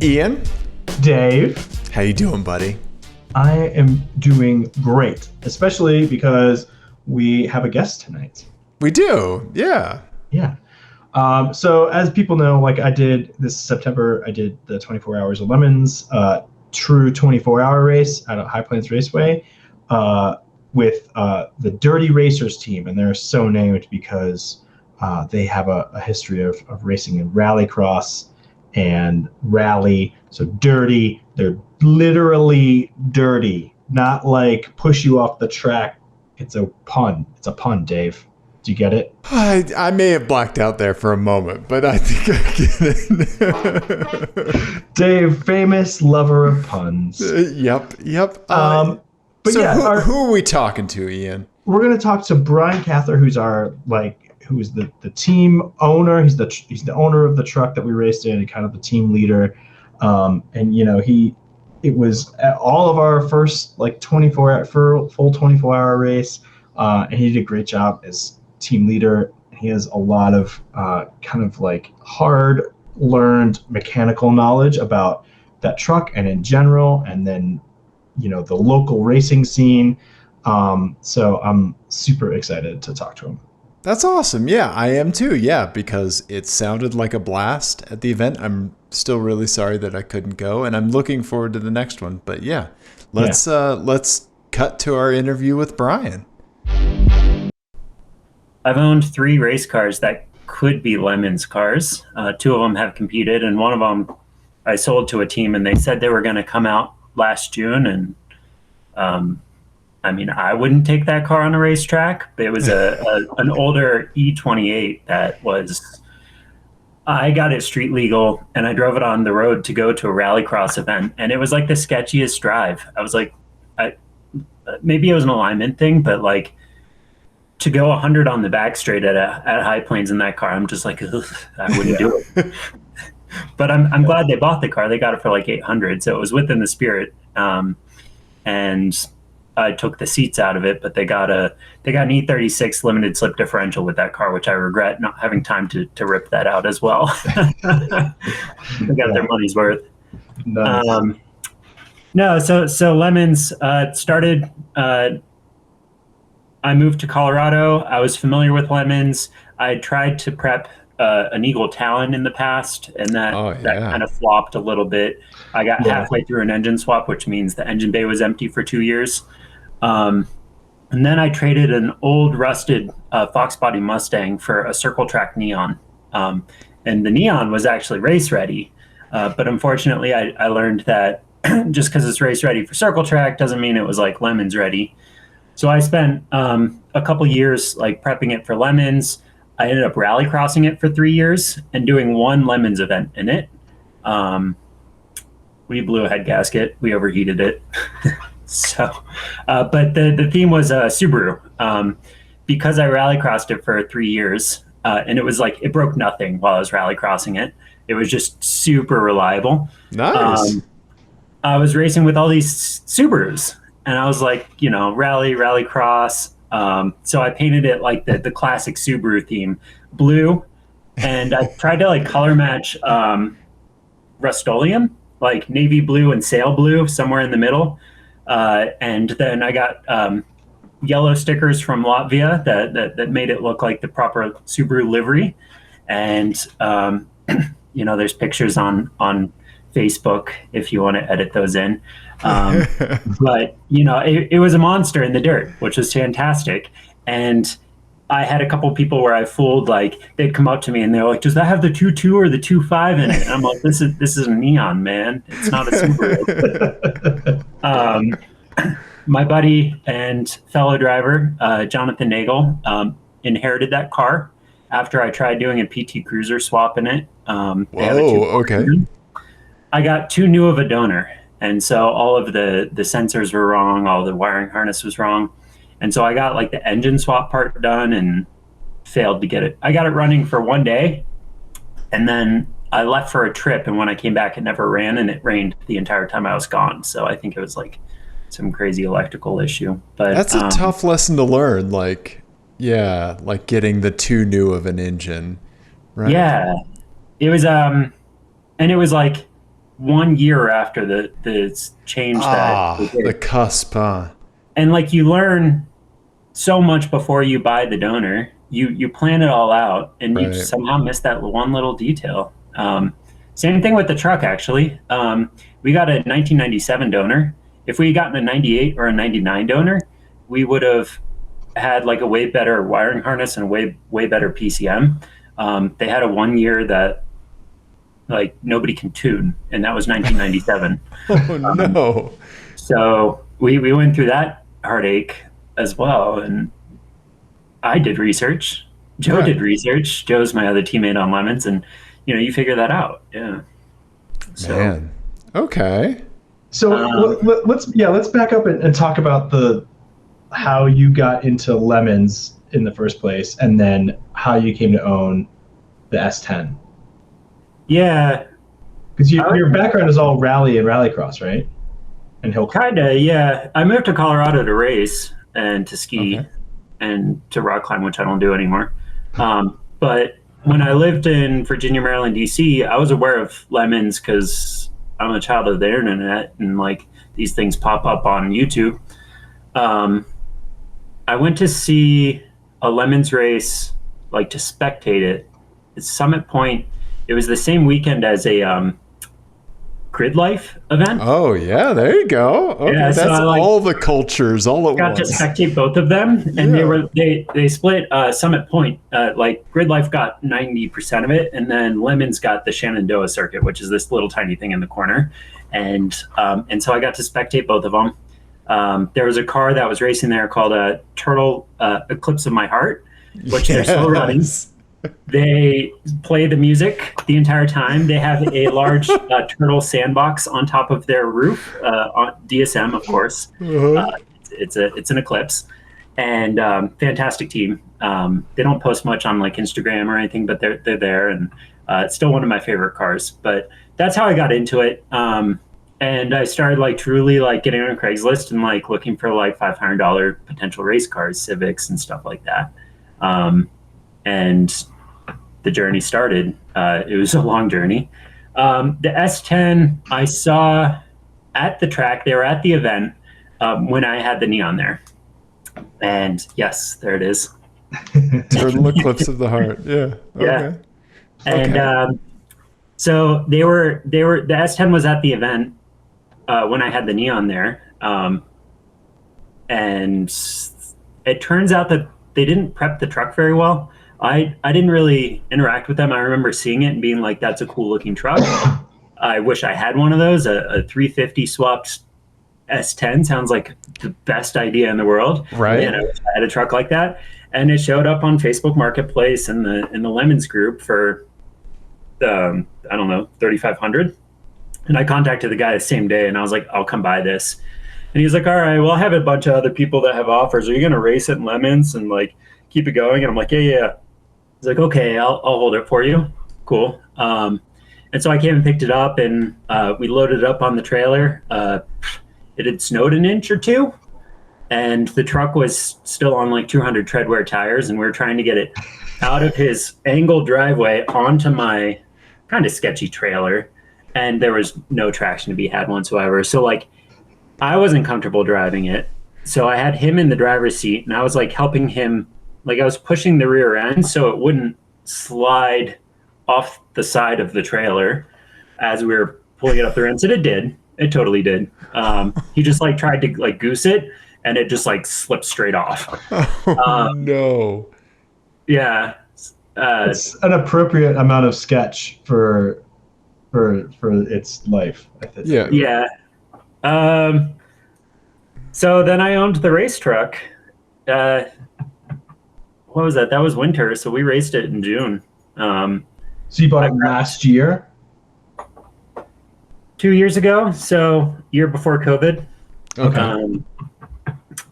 Ian, Dave. how you doing, buddy? I am doing great, especially because we have a guest tonight. We do, yeah. Yeah. So as people know, like I did this September, I did the 24 Hours of Lemons, true 24-hour race at High Plains Raceway with the Dirty Racers team, and they're so named because they have a history of racing in Rallycross and rally. So dirty, they're literally dirty, not like push you off the track. It's a pun. It's a pun, Dave. Do you get it? I may have blacked out there for a moment, but I think I get it. Dave, famous lover of puns. Yep. But so yeah, who are we talking to, Ian? We're gonna talk to Brian Cather, who's the team owner. He's the owner of the truck that we raced in, and kind of the team leader. And you know, it was all of our first like 24-hour race, and he did a great job as team leader. He has a lot of kind of like hard learned mechanical knowledge about that truck and in general, and then you know the local racing scene. So I'm super excited to talk to him. That's awesome. Yeah, I am too. Yeah, because it sounded like a blast at the event. I'm still really sorry that I couldn't go, and I'm looking forward to the next one. But yeah, let's cut to our interview with Brian. I've owned 3 race cars that could be Lemons cars. 2 of them have competed, and one of them I sold to a team, and they said they were going to come out last June. And I mean, I wouldn't take that car on a racetrack, but it was an older E28 that was. I got it street legal, and I drove it on the road to go to a Rallycross event, and it was like the sketchiest drive. I was like, maybe it was an alignment thing, but like. To go 100 on the back straight at High Plains in that car, I'm just like, ugh, I wouldn't do it. But I'm glad they bought the car. They got it for like 800, so it was within the spirit. And I took the seats out of it, but they got an E36 limited slip differential with that car, which I regret not having time to rip that out as well. They got their money's worth. Nice. No, so Lemons started. I moved to Colorado. I was familiar with Lemons. I tried to prep an Eagle Talon in the past, and that kind of flopped a little bit. I got halfway through an engine swap, which means the engine bay was empty for 2 years. And then I traded an old rusted Fox body Mustang for a Circle Track Neon. And the Neon was actually race ready. But unfortunately, I learned that just because it's race ready for Circle Track doesn't mean it was like Lemons ready. So I spent a couple years like prepping it for Lemons. I ended up rallycrossing it for 3 years and doing one Lemons event in it. We blew a head gasket. We overheated it. But the theme was Subaru. Because I rallycrossed it for 3 years, and it was like it broke nothing while I was rallycrossing it. It was just super reliable. Nice. I was racing with all these Subarus. And I was like, you know, rallycross. So I painted it like the classic Subaru theme, blue. And I tried to like color match Rust-Oleum, like navy blue and sail blue, somewhere in the middle. And then I got yellow stickers from Latvia that made it look like the proper Subaru livery. And, you know, there's pictures on Facebook if you want to edit those in. But, you know, it was a monster in the dirt, which was fantastic. And I had a couple people where I fooled, like, they'd come up to me and they're like, does that have the 2.2 or the 2.5 in it? And I'm like, this is a Neon, man. It's not a Subaru. My buddy and fellow driver, Jonathan Nagel, inherited that car after I tried doing a PT Cruiser swap in it. Whoa, okay. I got too new of a donor. And so all of the sensors were wrong, all the wiring harness was wrong. And so I got like the engine swap part done and failed to get it. I got it running for 1 day, and then I left for a trip, and when I came back, it never ran, and it rained the entire time I was gone. So I think it was like some crazy electrical issue. But that's a tough lesson to learn. Like getting the too new of an engine, right? Yeah, it was. And it was like 1 year after the change that they did. The cusp, huh? And like you learn so much before you buy the donor. You plan it all out, and you somehow miss that one little detail. Same thing with the truck, actually. We got a 1997 donor. If we had gotten a 98 or a 99 donor, we would have had like a way better wiring harness and way better PCM. They had a 1 year that like nobody can tune, and that was 1997. Oh no! So we went through that heartache as well, and I did research. Joe did research. Joe's my other teammate on Lemons, and you figure that out. Yeah. So, man. Okay. So let's back up and talk about how you got into Lemons in the first place, and then how you came to own the S10. Yeah. Because your background is all rally and rallycross, right? And hill. Kinda, yeah. I moved to Colorado to race and to ski and to rock climb, which I don't do anymore. But when I lived in Virginia, Maryland, DC, I was aware of Lemons because I'm a child of the internet, and like these things pop up on YouTube. I went to see a Lemons race, like to spectate it. It's Summit Point. It was the same weekend as a Grid Life event. Oh yeah, there you go. Okay, yeah, that's all the cultures all at once. Got to spectate both of them, and they split Summit Point. Like Grid Life got 90% of it, and then Lemons got the Shenandoah circuit, which is this little tiny thing in the corner, and so I got to spectate both of them. There was a car that was racing there called a Turtle Eclipse of My Heart, which they're still running. They play the music the entire time. They have a large turtle sandbox on top of their roof, on DSM, of course. It's an Eclipse, and fantastic team. They don't post much on like Instagram or anything, but they're there, and it's still one of my favorite cars. But that's how I got into it. And I started like truly like getting on Craigslist and like looking for like $500 potential race cars, Civics and stuff like that. And the journey started. It was a long journey. The S10 I saw at the track. They were at the event when I had the neon there. And yes, there it is. Turtle Eclipse of the Heart. Yeah. Okay. Yeah. And so the S10 was at the event when I had the neon there. And it turns out that they didn't prep the truck very well. I didn't really interact with them. I remember seeing it and being like, that's a cool looking truck. I wish I had one of those. A 350 swapped S10 sounds like the best idea in the world. Right. And I wish I had a truck like that. And it showed up on Facebook Marketplace in the Lemons group for I don't know, $3,500. And I contacted the guy the same day, and I was like, I'll come buy this. And he's like, all right, well, I have a bunch of other people that have offers. Are you going to race it in Lemons and like keep it going? And I'm like, yeah. He's like, okay, I'll hold it for you. Cool. And so I came and picked it up, and we loaded it up on the trailer. It had snowed an inch or two, and the truck was still on like 200 treadwear tires, and we were trying to get it out of his angled driveway onto my kind of sketchy trailer, and there was no traction to be had whatsoever. So like I wasn't comfortable driving it. So I had him in the driver's seat, and I was like helping him. Like I was pushing the rear end so it wouldn't slide off the side of the trailer as we were pulling it up the ramp. And it did. It totally did. He just like tried to like goose it, and it just like slipped straight off. No. Yeah. It's an appropriate amount of sketch for its life, I think. Yeah. Yeah. So then I owned the race truck. What was that? That was winter, so we raced it in June. So you bought it last year? 2 years ago, so year before COVID. Okay.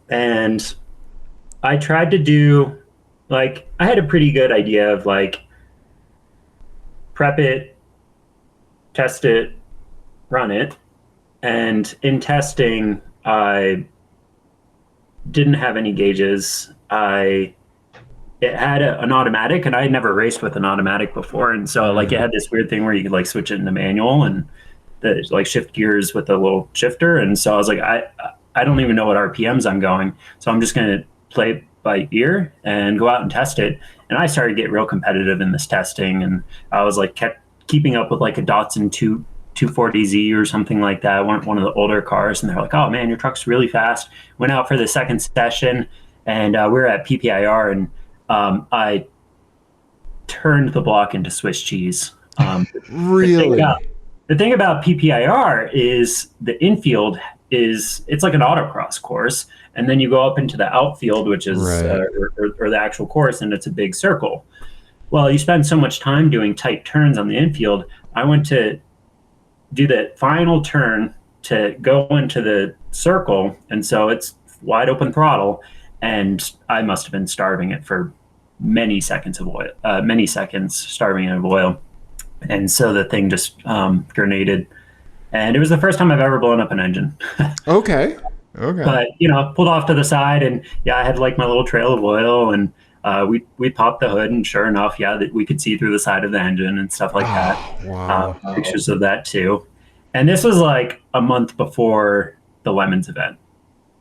And I tried to do, like, I had a pretty good idea of, like, prep it, test it, run it. And in testing, I didn't have any gauges. It had an automatic, and I had never raced with an automatic before. And so like it had this weird thing where you could like switch it into manual, and the like shift gears with a little shifter. And so I was like, I don't even know what RPMs I'm going. So I'm just going to play by ear and go out and test it. And I started to get real competitive in this testing. And I was like, kept keeping up with like a Datsun 240Z or something like that, one of the older cars. And they're like, oh man, your truck's really fast. Went out for the second session, and we were at PPIR, and I turned the block into Swiss cheese. Really? The thing about PPIR is the infield it's like an autocross course, and then you go up into the outfield, which is Right. or the actual course, and it's a big circle. Well, you spend so much time doing tight turns on the infield. I went to do the final turn to go into the circle, and so it's wide open throttle, and I must have been starving it for many seconds, starving it of oil. And so the thing just grenaded. And it was the first time I've ever blown up an engine. Okay. But, pulled off to the side, and I had like my little trail of oil, and we popped the hood, and sure enough, we could see through the side of the engine and stuff like that. Wow. Pictures of that too. And this was like a month before the Lemons event,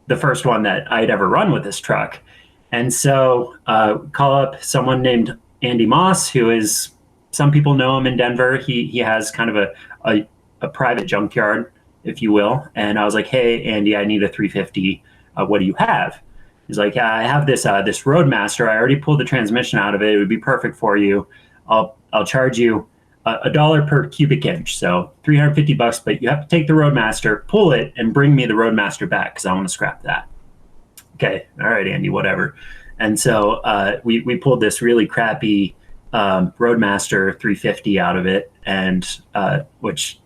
the first one that I'd ever run with this truck. And so call up someone named Andy Moss, who is, some people know him in Denver. He has kind of a private junkyard, if you will. And I was like, hey, Andy, I need a 350. What do you have? He's like, yeah, I have this Roadmaster. I already pulled the transmission out of it. It would be perfect for you. I'll charge you $1 per cubic inch, so $350. But you have to take the Roadmaster, pull it, and bring me the Roadmaster back because I want to scrap that. Okay, all right, Andy, whatever. And so we pulled this really crappy Roadmaster 350 out of it, and which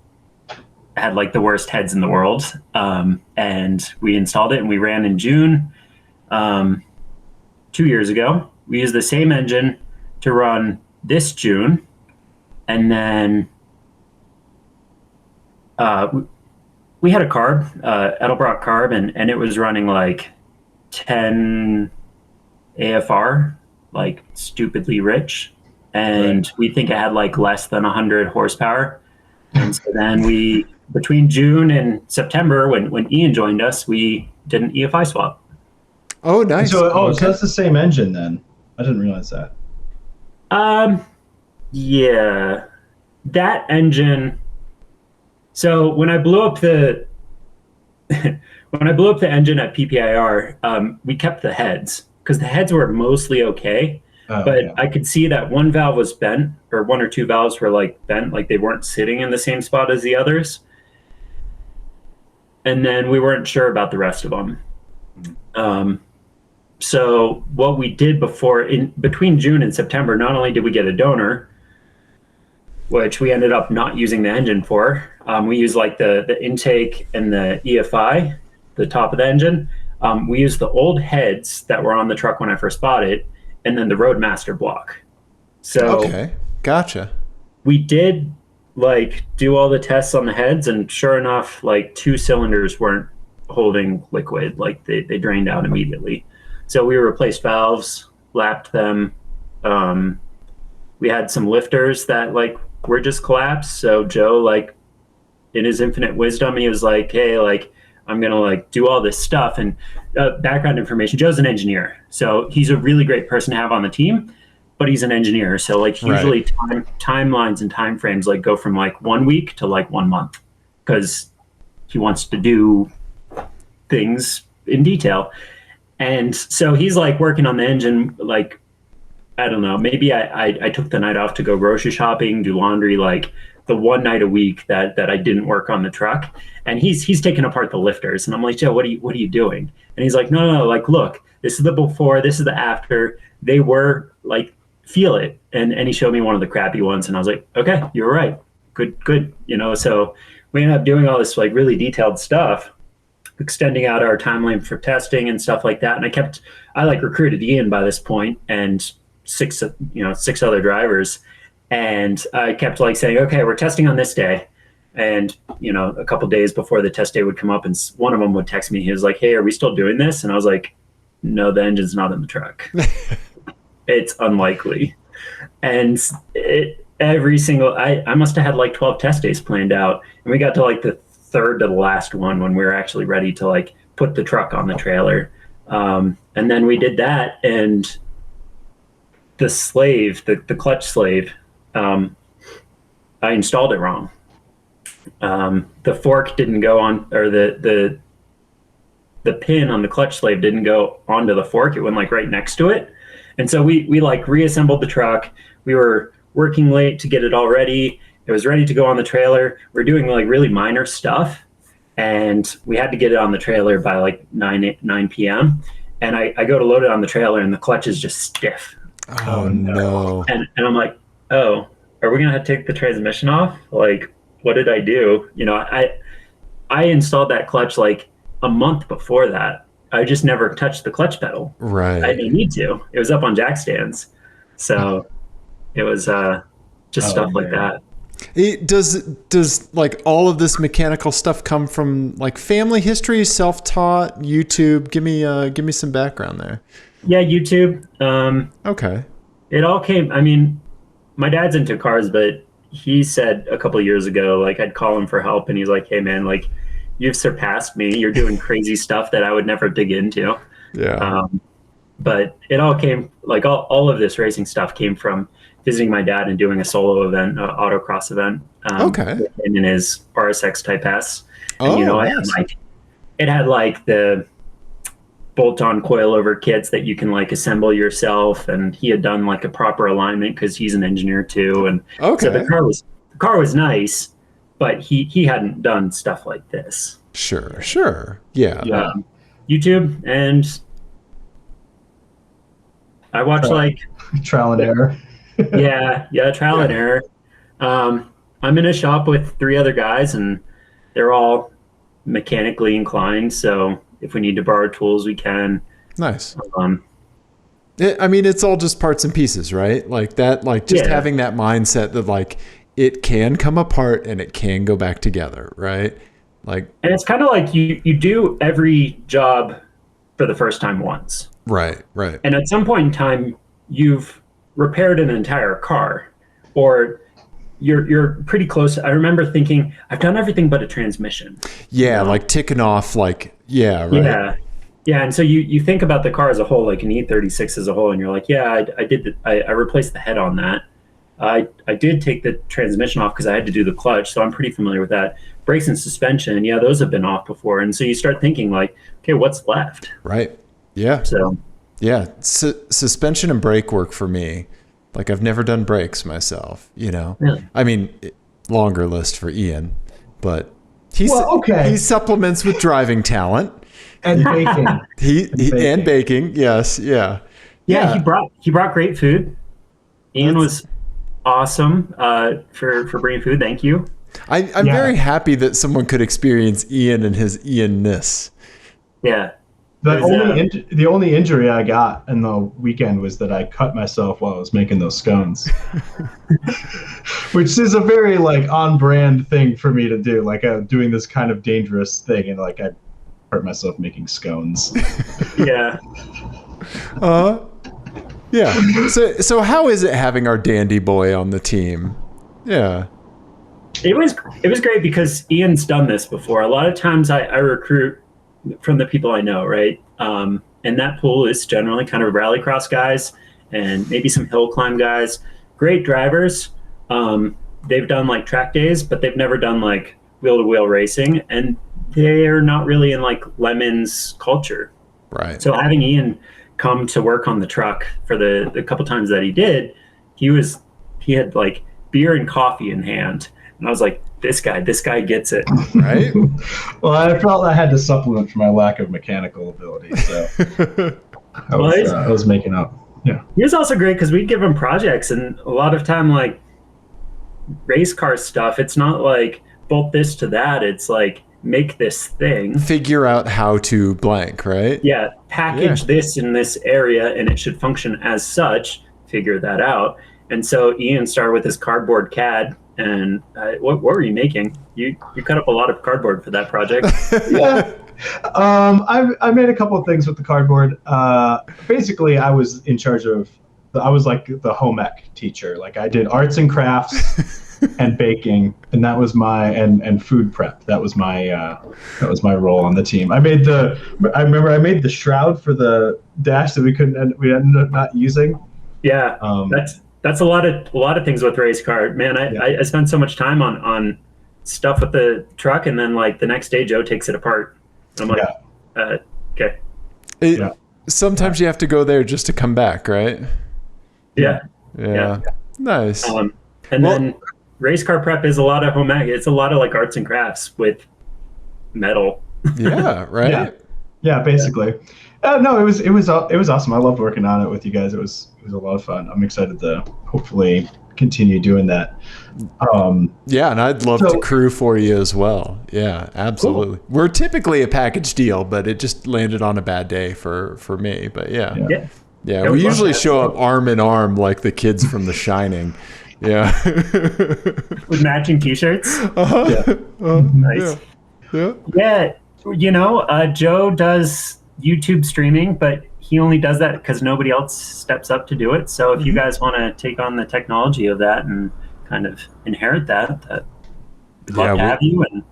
had like the worst heads in the world. And we installed it, and we ran in June 2 years ago. We used the same engine to run this June, and then we had a carb, Edelbrock carb, and it was running like 10 AFR, like stupidly rich. And we think it had like less than 100 horsepower. And so then between June and September, when Ian joined us, we did an EFI swap. Oh, nice. So that's the same engine then. I didn't realize that. Yeah, that engine. So when I blew up the engine at PPIR, we kept the heads because the heads were mostly okay. But I could see that one valve was bent, or one or two valves were like bent, like they weren't sitting in the same spot as the others. And then we weren't sure about the rest of them. So what we did between June and September, not only did we get a donor, which we ended up not using the engine for, we used like the intake and the EFI, the top of the engine. We used the old heads that were on the truck when I first bought it, and then the Roadmaster block. So okay, gotcha. We did like do all the tests on the heads, and sure enough, like 2 cylinders weren't holding liquid, like they drained out immediately. So we replaced valves, lapped them. We had some lifters that like were just collapsed. So Joe, like in his infinite wisdom, he was like, hey, like I'm gonna like do all this stuff. And background information, Joe's an engineer, so he's a really great person to have on the team, but he's an engineer, so like usually timelines and time frames like go from like 1 week to like 1 month because he wants to do things in detail. And so he's like working on the engine, like I don't know, maybe I took the night off to go grocery shopping, do laundry, like the one night a week that I didn't work on the truck. And he's taking apart the lifters, and I'm like, Joe, what are you doing? And he's like, no, like look, this is the before, this is the after. They were like, feel it. And he showed me one of the crappy ones, and I was like, okay, you're right, good. So we ended up doing all this like really detailed stuff, extending out our timeline for testing and stuff like that. And I like recruited Ian by this point, and six other drivers. And I kept like saying, okay, we're testing on this day. And, a couple days before the test day would come up, and one of them would text me. He was like, hey, are we still doing this? And I was like, no, the engine's not in the truck. It's unlikely. And every single, I must have had like 12 test days planned out, and we got to like the third to the last one when we were actually ready to like put the truck on the trailer. And then we did that, and the slave, the clutch slave, I installed it wrong. The fork didn't go on, or the pin on the clutch slave didn't go onto the fork. It went like right next to it. And so we like reassembled the truck. We were working late to get it all ready. It was ready to go on the trailer. We're doing like really minor stuff, and we had to get it on the trailer by like 9 p.m. And I go to load it on the trailer, and the clutch is just stiff. Oh no. And I'm like, oh, are we gonna have to take the transmission off? Like, what did I do? You know, I installed that clutch like a month before that. I just never touched the clutch pedal. Right. I didn't need to. It was up on jack stands. So it was just stuff like that. Does like all of this mechanical stuff come from like family history, self-taught, YouTube? Give me some background there. Yeah, YouTube. Okay. It all came, I mean, my dad's into cars, but he said a couple of years ago, like I'd call him for help, and he's like, hey man, like you've surpassed me. You're doing crazy stuff that I would never dig into. Yeah. But it all came, like all of this racing stuff came from visiting my dad and doing a solo event, autocross event. Okay. In his RSX Type S. And, Oh, you know, nice. it had like the bolt-on coilover kits that you can like assemble yourself. And he had done like a proper alignment because he's an engineer too. And Okay. so the car was nice, but he hadn't done stuff like this. Sure. Yeah. YouTube, and I watch like trial and error. trial and error. I'm in a shop with 3 other guys, and they're all mechanically inclined. So if we need to borrow tools, we can. Nice. I mean, it's all just parts and pieces, right? Like that, like just having that mindset that like it can come apart and it can go back together, right? Like, and it's kind of like you do every job for the first time once. Right. And at some point in time, you've repaired an entire car, or you're pretty close. I remember thinking, I've done everything but a transmission. Yeah, like ticking off, like, yeah, right. Yeah, and so you think about the car as a whole, like an E36 as a whole, and you're like, yeah, I replaced the head on that. I did take the transmission off because I had to do the clutch, so I'm pretty familiar with that. Brakes and suspension, yeah, those have been off before. And so you start thinking like, okay, what's left? Right. Yeah. So yeah, suspension and brake work for me. Like I've never done brakes myself, you know. Really? I mean, longer list for Ian, but he supplements with driving talent and baking. And baking. Yes, yeah. He brought great food. Ian was awesome for bringing food. Thank you. I'm very happy that someone could experience Ian and his Ian-ness. Yeah. The only injury I got in the weekend was that I cut myself while I was making those scones, which is a very like on-brand thing for me to do. Like doing this kind of dangerous thing, and like I hurt myself making scones. Yeah. Yeah. So how is it having our dandy boy on the team? Yeah. It was great because Ian's done this before. A lot of times I recruit from the people I know, right? And that pool is generally kind of Rallycross guys and maybe some hill climb guys. Great drivers. They've done like track days, but they've never done like wheel-to-wheel racing, and they're not really in like Lemon's culture. Right. So having Ian come to work on the truck for the couple times that he did, he had like beer and coffee in hand. And I was like, this guy gets it. Right? Well, I felt I had to supplement for my lack of mechanical ability. So I was making up. Yeah. He was also great because we'd give him projects, and a lot of time, like race car stuff, it's not like bolt this to that. It's like make this thing. Figure out how to blank, right? Yeah. Package this in this area, and it should function as such. Figure that out. And so Ian started with his cardboard CAD. And what were you making? You cut up a lot of cardboard for that project. Yeah. I made a couple of things with the cardboard. Basically, I was in charge of I was like the home ec teacher. Like I did arts and crafts and baking, and that was and food prep. That was my role on the team. I remember I made the shroud for the dash that we ended up not using. Yeah, that's a lot of things with race car. Man, I spent so much time on stuff with the truck, and then like the next day Joe takes it apart. I'm like, okay. Sometimes you have to go there just to come back, right? Yeah. Nice. Then race car prep is a lot of home ec. It's a lot of like arts and crafts with metal. Yeah, right. Yeah, basically. No, it was awesome. I loved working on it with you guys. It was a lot of fun. I'm excited to hopefully continue doing that. And I'd love to crew for you as well. Yeah, absolutely. Cool. We're typically a package deal, but it just landed on a bad day for me. But yeah, we usually show up arm in arm like the kids from The Shining. Yeah, with matching T-shirts. Nice. Yeah. Joe does YouTube streaming, but he only does that because nobody else steps up to do it. So if you guys want to take on the technology of that and kind of inherit that we'd love to have you. And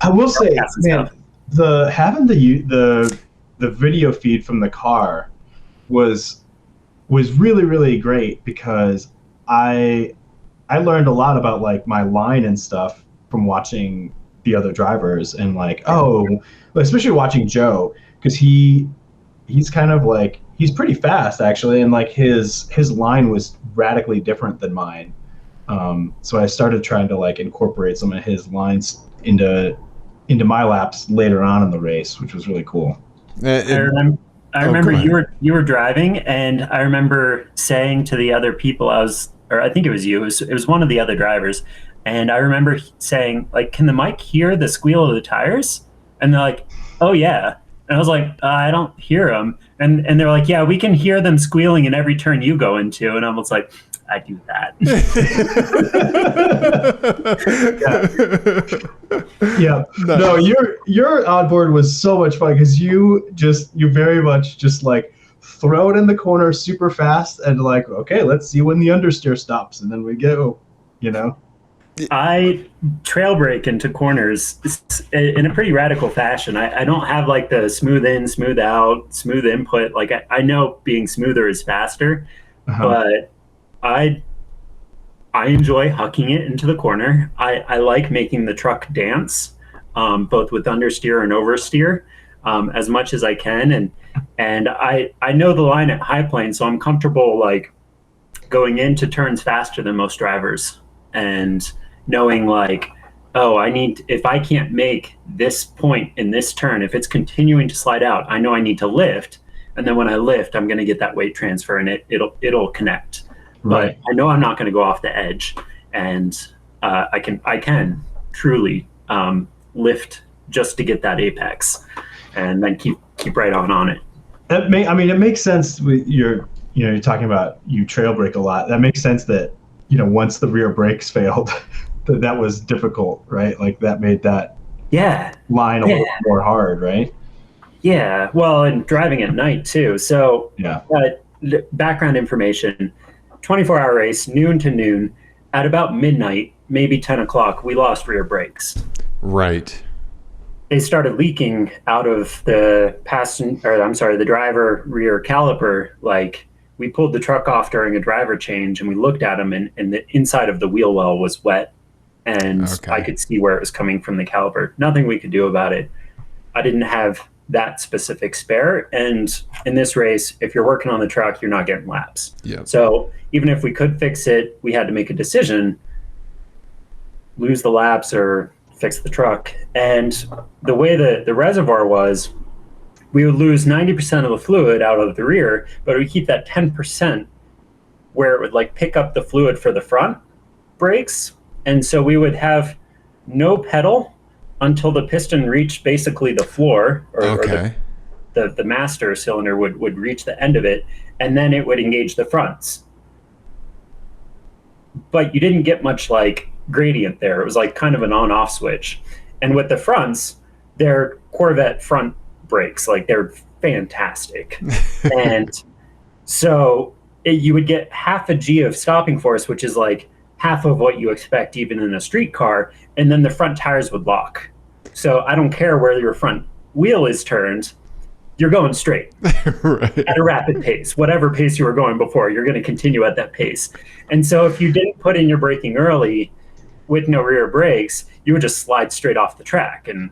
I will say, man, having the video feed from the car was really, really great, because I learned a lot about like my line and stuff from watching the other drivers, and like, especially watching Joe, because he's kind of like, he's pretty fast actually, and like his line was radically different than mine. So I started trying to like incorporate some of his lines into my laps later on in the race, which was really cool. I remember you were driving, and I remember saying to the other people I think it was you, it was one of the other drivers, and I remember saying like, can the mic hear the squeal of the tires? And they're like, oh yeah. And I was like, I don't hear them. And they're like, yeah, we can hear them squealing in every turn you go into. And I was like, I do that. Yeah. Nice. No, your onboard was so much fun, because you very much just like throw it in the corner super fast and like, okay, let's see when the understeer stops, and then we go, I trail brake into corners in a pretty radical fashion. I don't have like the smooth in, smooth out, smooth input. Like I know being smoother is faster, but I enjoy hucking it into the corner. I like making the truck dance, both with understeer and oversteer, as much as I can. And I know the line at high plane, so I'm comfortable like going into turns faster than most drivers, and knowing like, if I can't make this point in this turn, if it's continuing to slide out, I know I need to lift. And then when I lift, I'm going to get that weight transfer, and it'll connect. Right. But I know I'm not going to go off the edge, and I can truly lift just to get that apex, and then keep right on it. It makes sense. You're talking about you trail brake a lot. That makes sense that once the rear brakes failed, that was difficult, right? Like that made that line a little more hard, right? Yeah. Well, and driving at night too. So background information: 24-hour race, noon to noon. At about midnight, maybe 10 o'clock, we lost rear brakes. Right. They started leaking out of the the driver rear caliper. Like, we pulled the truck off during a driver change, and we looked at them, and the inside of the wheel well was wet, and I could see where it was coming from the caliper. Nothing we could do about it. I didn't have that specific spare, and in this race, if you're working on the truck, you're not getting laps. Yeah. So even if we could fix it, we had to make a decision: lose the laps or fix the truck. And the way the reservoir was, we would lose 90% of the fluid out of the rear, but we keep that 10% where it would like pick up the fluid for the front brakes. And so we would have no pedal until the piston reached basically the floor, or the master cylinder would reach the end of it, and then it would engage the fronts. But you didn't get much like gradient there. It was like kind of an on-off switch. And with the fronts, they're Corvette front brakes, like they're fantastic. And So you would get half a G of stopping force, which is like half of what you expect even in a street car, and then the front tires would lock. So I don't care where your front wheel is turned, you're going straight Right. at a rapid pace. Whatever pace you were going before, you're going to continue at that pace. And so if you didn't put in your braking early with no rear brakes, you would just slide straight off the track. And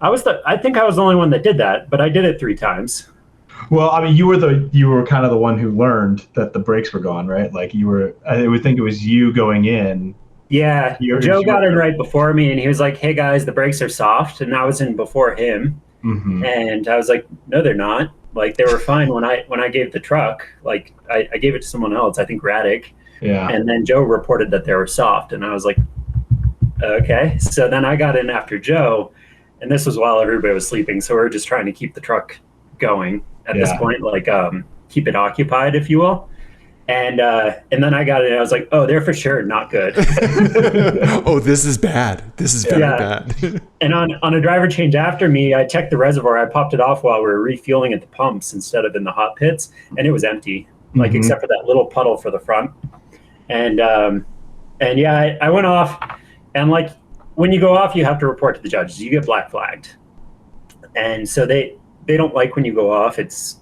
I think I was the only one that did that, but I did it 3 times. Well, I mean, you were kind of the one who learned that the brakes were gone, right? Like I would think it was you going in. Yeah, Joe got in right before me, and he was like, "Hey guys, the brakes are soft," and I was in before him, and I was like, "No, they're not. Like they were fine when I gave the truck. Like I gave it to someone else, I think Raddick, and then Joe reported that they were soft, and I was like, okay. So then I got in after Joe, and this was while everybody was sleeping, so we were just trying to keep the truck going at this point, like keep it occupied, if you will. And then I got it, and I was like, oh, they're for sure not good. Oh, this is bad. This is very bad. And on a driver change after me, I checked the reservoir. I popped it off while we were refueling at the pumps instead of in the hot pits, and it was empty, like except for that little puddle for the front. And yeah, I went off, and like when you go off, you have to report to the judges. You get black flagged, and so they don't like when you go off. It's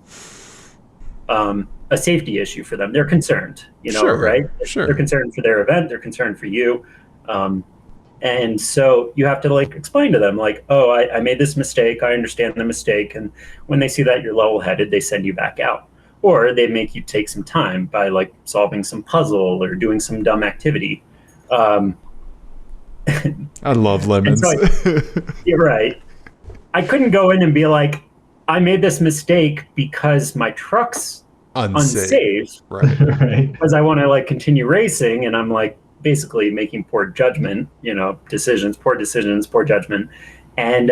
a safety issue for them. They're concerned, right? Sure. They're concerned for their event. They're concerned for you. And so you have to like explain to them like, oh, I made this mistake. I understand the mistake. And when they see that you're level headed, they send you back out, or they make you take some time by like solving some puzzle or doing some dumb activity. I love lemons. So you're right. I couldn't go in and be like, I made this mistake because my truck's unsafe, right? Because I want to like continue racing, and I'm like basically making poor judgment, poor decisions, poor judgment, and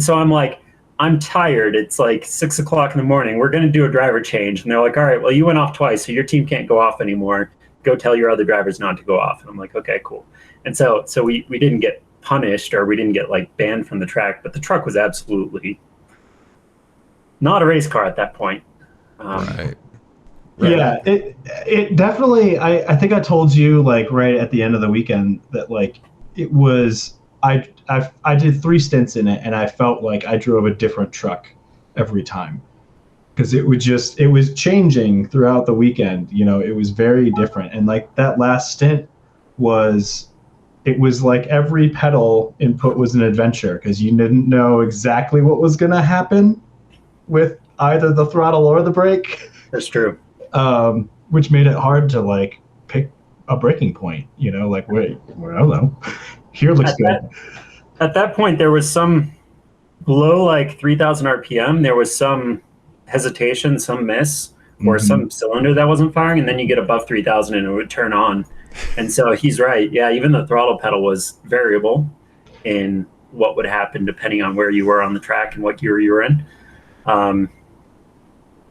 so I'm like, I'm tired. It's like 6 o'clock in the morning. We're going to do a driver change, and they're like, all right, well, you went off twice, so your team can't go off anymore. Go tell your other drivers not to go off. And I'm like, okay, cool. And so we didn't get punished, or we didn't get like banned from the track, but the truck was absolutely not a race car at that point. Right. Yeah, it definitely. I think I told you like right at the end of the weekend that like it was. I did 3 stints in it, and I felt like I drove a different truck every time, because it was changing throughout the weekend. It was very different, and like that last stint was like every pedal input was an adventure, because you didn't know exactly what was going to happen with either the throttle or the brake. That's true. Which made it hard to like pick a breaking point, like wait, I don't know. Here looks good. At that point, there was some below like 3,000 RPM. There was some hesitation, some miss, or some cylinder that wasn't firing, and then you get above 3,000 and it would turn on. And so he's right. Yeah, even the throttle pedal was variable in what would happen depending on where you were on the track and what gear you were in.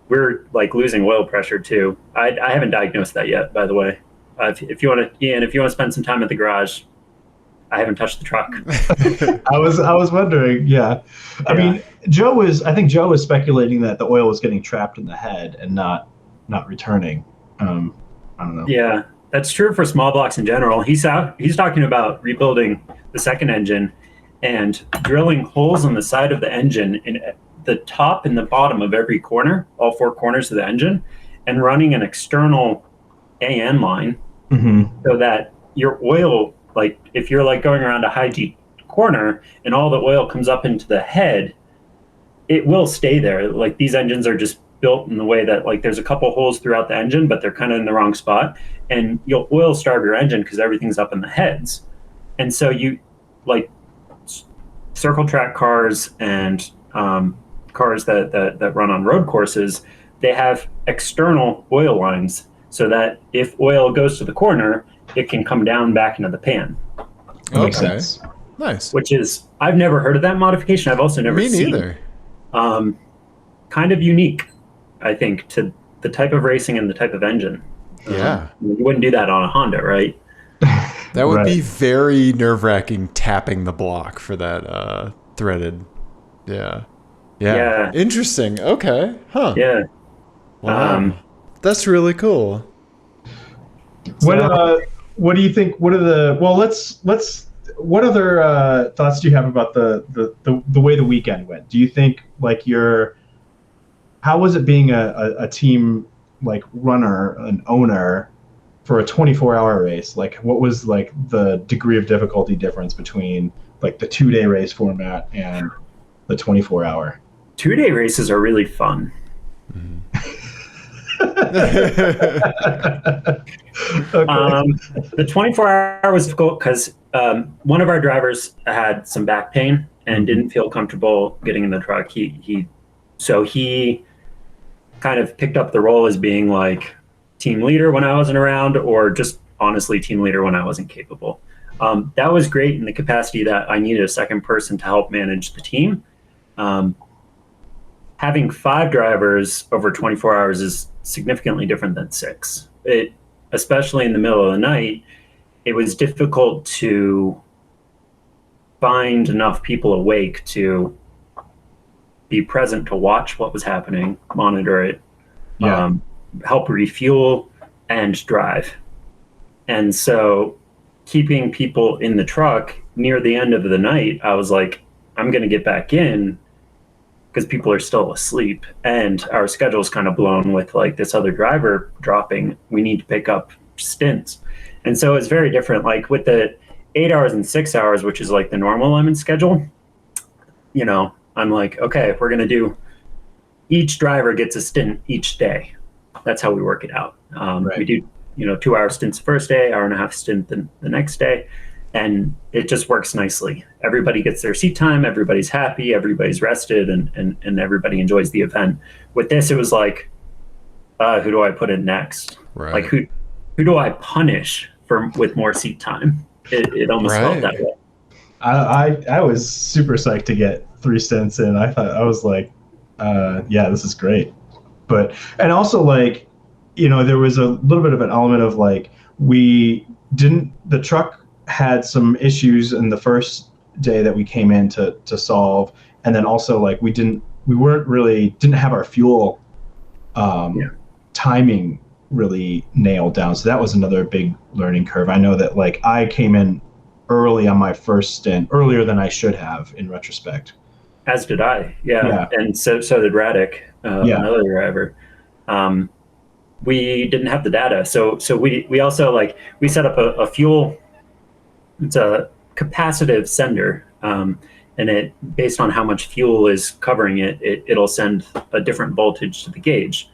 We're like losing oil pressure too. I haven't diagnosed that yet, by the way. If you want to, Ian, if you want to spend some time at the garage, I haven't touched the truck. I was wondering. Yeah. I mean, I think Joe was speculating that the oil was getting trapped in the head and not returning. I don't know. Yeah, that's true for small blocks in general. He's talking about rebuilding the second engine and drilling holes on the side of the engine in the top and the bottom of every corner, all 4 corners of the engine, and running an external AN line so that your oil, like if you're like going around a high G corner and all the oil comes up into the head, it will stay there. Like these engines are just built in the way that like there's a couple holes throughout the engine, but they're kind of in the wrong spot, and you'll oil starve your engine because everything's up in the heads. And so you like circle track cars and cars that run on road courses, they have external oil lines so that if oil goes to the corner, it can come down back into the pan. Okay. Nice. Which is, I've never heard of that modification. I've also never seen. Me neither. Kind of unique, I think, to the type of racing and the type of engine. Yeah. You wouldn't do that on a Honda, right? That would be very nerve-wracking, tapping the block for that threaded. Yeah. Interesting. Okay. Huh. Yeah. Wow. That's really cool. What do you think? What other thoughts do you have about the way the weekend went? Do you think like how was it being a team like runner, an owner for a 24-hour race? Like what was like the degree of difficulty difference between like the 2-day race format and the 24-hour? 2-day races are really fun. Okay. The 24-hour was difficult because one of our drivers had some back pain and didn't feel comfortable getting in the truck. So he kind of picked up the role as being like team leader when I wasn't around, or just honestly team leader when I wasn't capable. That was great in the capacity that I needed a second person to help manage the team. Having 5 drivers over 24 hours is significantly different than 6. Especially in the middle of the night, it was difficult to find enough people awake to be present to watch what was happening, monitor it, help refuel, and drive. And so keeping people in the truck near the end of the night, I was like, I'm going to get back in because people are still asleep and our schedule's kind of blown with like this other driver dropping. We need to pick up stints. And so it's very different. Like with the 8 hours and 6 hours, which is like the normal lemon schedule, I'm like, okay, we're going to do, each driver gets a stint each day. That's how we work it out. Right. We do, 2-hour stints the first day, hour-and-a-half stint the next day. And it just works nicely. Everybody gets their seat time. Everybody's happy. Everybody's rested, and everybody enjoys the event. With this, it was like, who do I put in next? Right. Like who do I punish with more seat time? It almost felt that way. I was super psyched to get 3 stints in. I was like, this is great. And also like, there was a little bit of an element of like, the truck had some issues in the first day that we came in to solve. And then also like we didn't have our fuel timing really nailed down. So that was another big learning curve. I know that like I came in early on my first stint, earlier than I should have in retrospect. As did I. Yeah. And so did Radek, another driver. We didn't have the data. So we also like, we set up a fuel, it's a capacitive sender. And it, based on how much fuel is covering it'll send a different voltage to the gauge.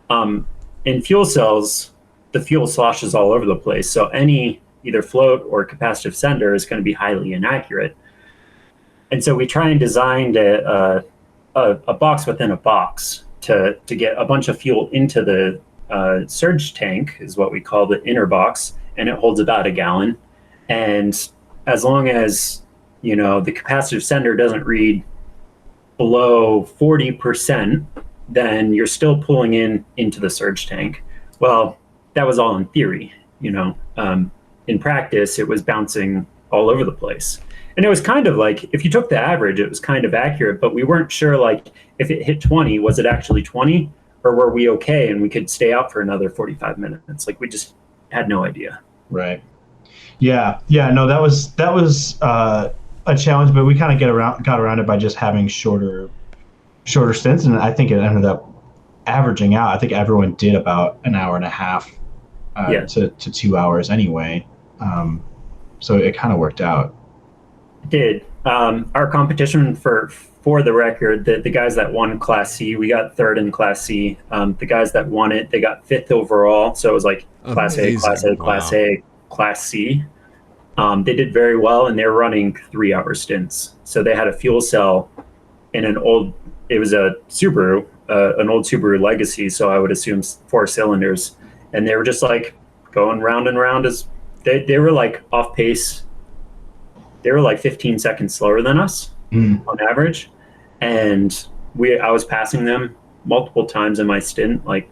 In fuel cells, the fuel sloshes all over the place. So any either float or capacitive sender is going to be highly inaccurate. And so we try and design a box within a box to get a bunch of fuel into the surge tank, is what we call the inner box, and it holds about 1 gallon. And as long as the capacitive sender doesn't read below 40%, then you're still pulling into the surge tank. Well, that was all in theory. In practice, it was bouncing all over the place. And it was kind of like, if you took the average, it was kind of accurate, but we weren't sure, like, if it hit 20, was it actually 20, or were we okay and we could stay out for another 45 minutes? Like, we just had no idea. Right. Yeah. No, that was a challenge, but we kind of got around it by just having shorter stints, and I think it ended up averaging out. I think everyone did about 1.5 hours to 2 hours anyway. So it kind of worked out. It did. Our competition for the record, the guys that won Class C, we got 3rd in Class C. The guys that won it, they got 5th overall. So it was like Class A, Class A, Class A, Class C. They did very well, and they were running 3-hour stints. So they had a fuel cell in it was a Subaru, an old Subaru Legacy. So I would assume 4 cylinders. And they were just like going round and round as they were like off pace. They were like 15 seconds slower than us on average. And I was passing them multiple times in my stint, like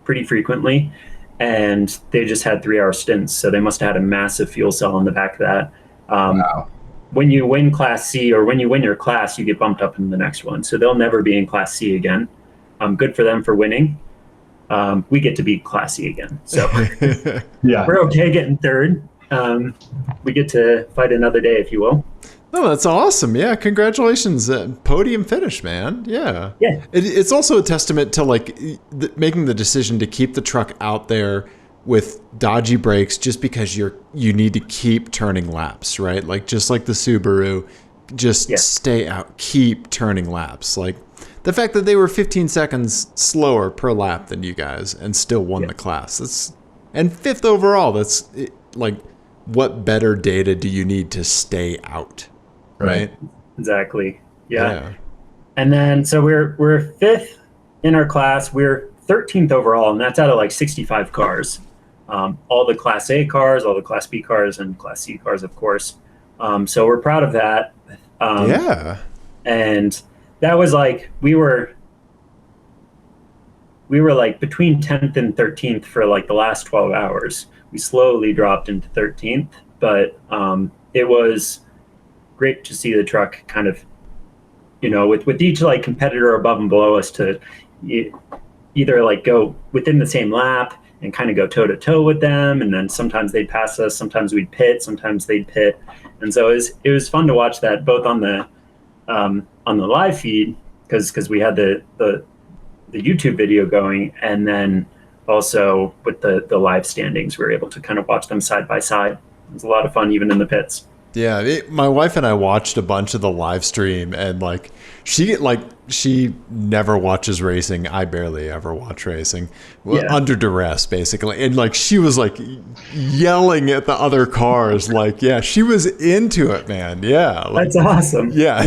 pretty frequently. And they just had 3-hour stints. So they must have had a massive fuel cell on the back of that. Wow. When you win Class C, or when you win your class, you get bumped up in the next one. So they'll never be in Class C again. Good for them for winning. we get to be classy again. So Yeah. we're okay getting third. We get to fight another day, if you will. Oh, that's awesome. Yeah, congratulations. Podium finish, man. Yeah. Yeah. It's also a testament to like making the decision to keep the truck out there with dodgy brakes just because you need to keep turning laps, right? Like just like the Subaru, just stay out, keep turning laps. Like the fact that they were 15 seconds slower per lap than you guys and still won the class. And 5th overall. That's like, what better data do you need to stay out? Right. Exactly. Yeah. And then so we're 5th in our class. We're 13th overall, and that's out of like 65 cars. All the Class A cars, all the Class B cars, and Class C cars, of course. So we're proud of that. And that was like we were like between 10th and 13th for like the last 12 hours. We slowly dropped into 13th, but it was great to see the truck kind of, with each like competitor above and below us to either like go within the same lap and kind of go toe to toe with them. And then sometimes they'd pass us, sometimes we'd pit, sometimes they'd pit. And so it was fun to watch that both on the live feed because we had the YouTube video going, and then also with the live standings, we were able to kind of watch them side by side. It was a lot of fun, even in the pits. Yeah, my wife and I watched a bunch of the live stream, and like she never watches racing. I barely ever watch racing, under duress basically, and like she was like yelling at the other cars, like she was into it, man. Yeah, like, that's awesome. Yeah.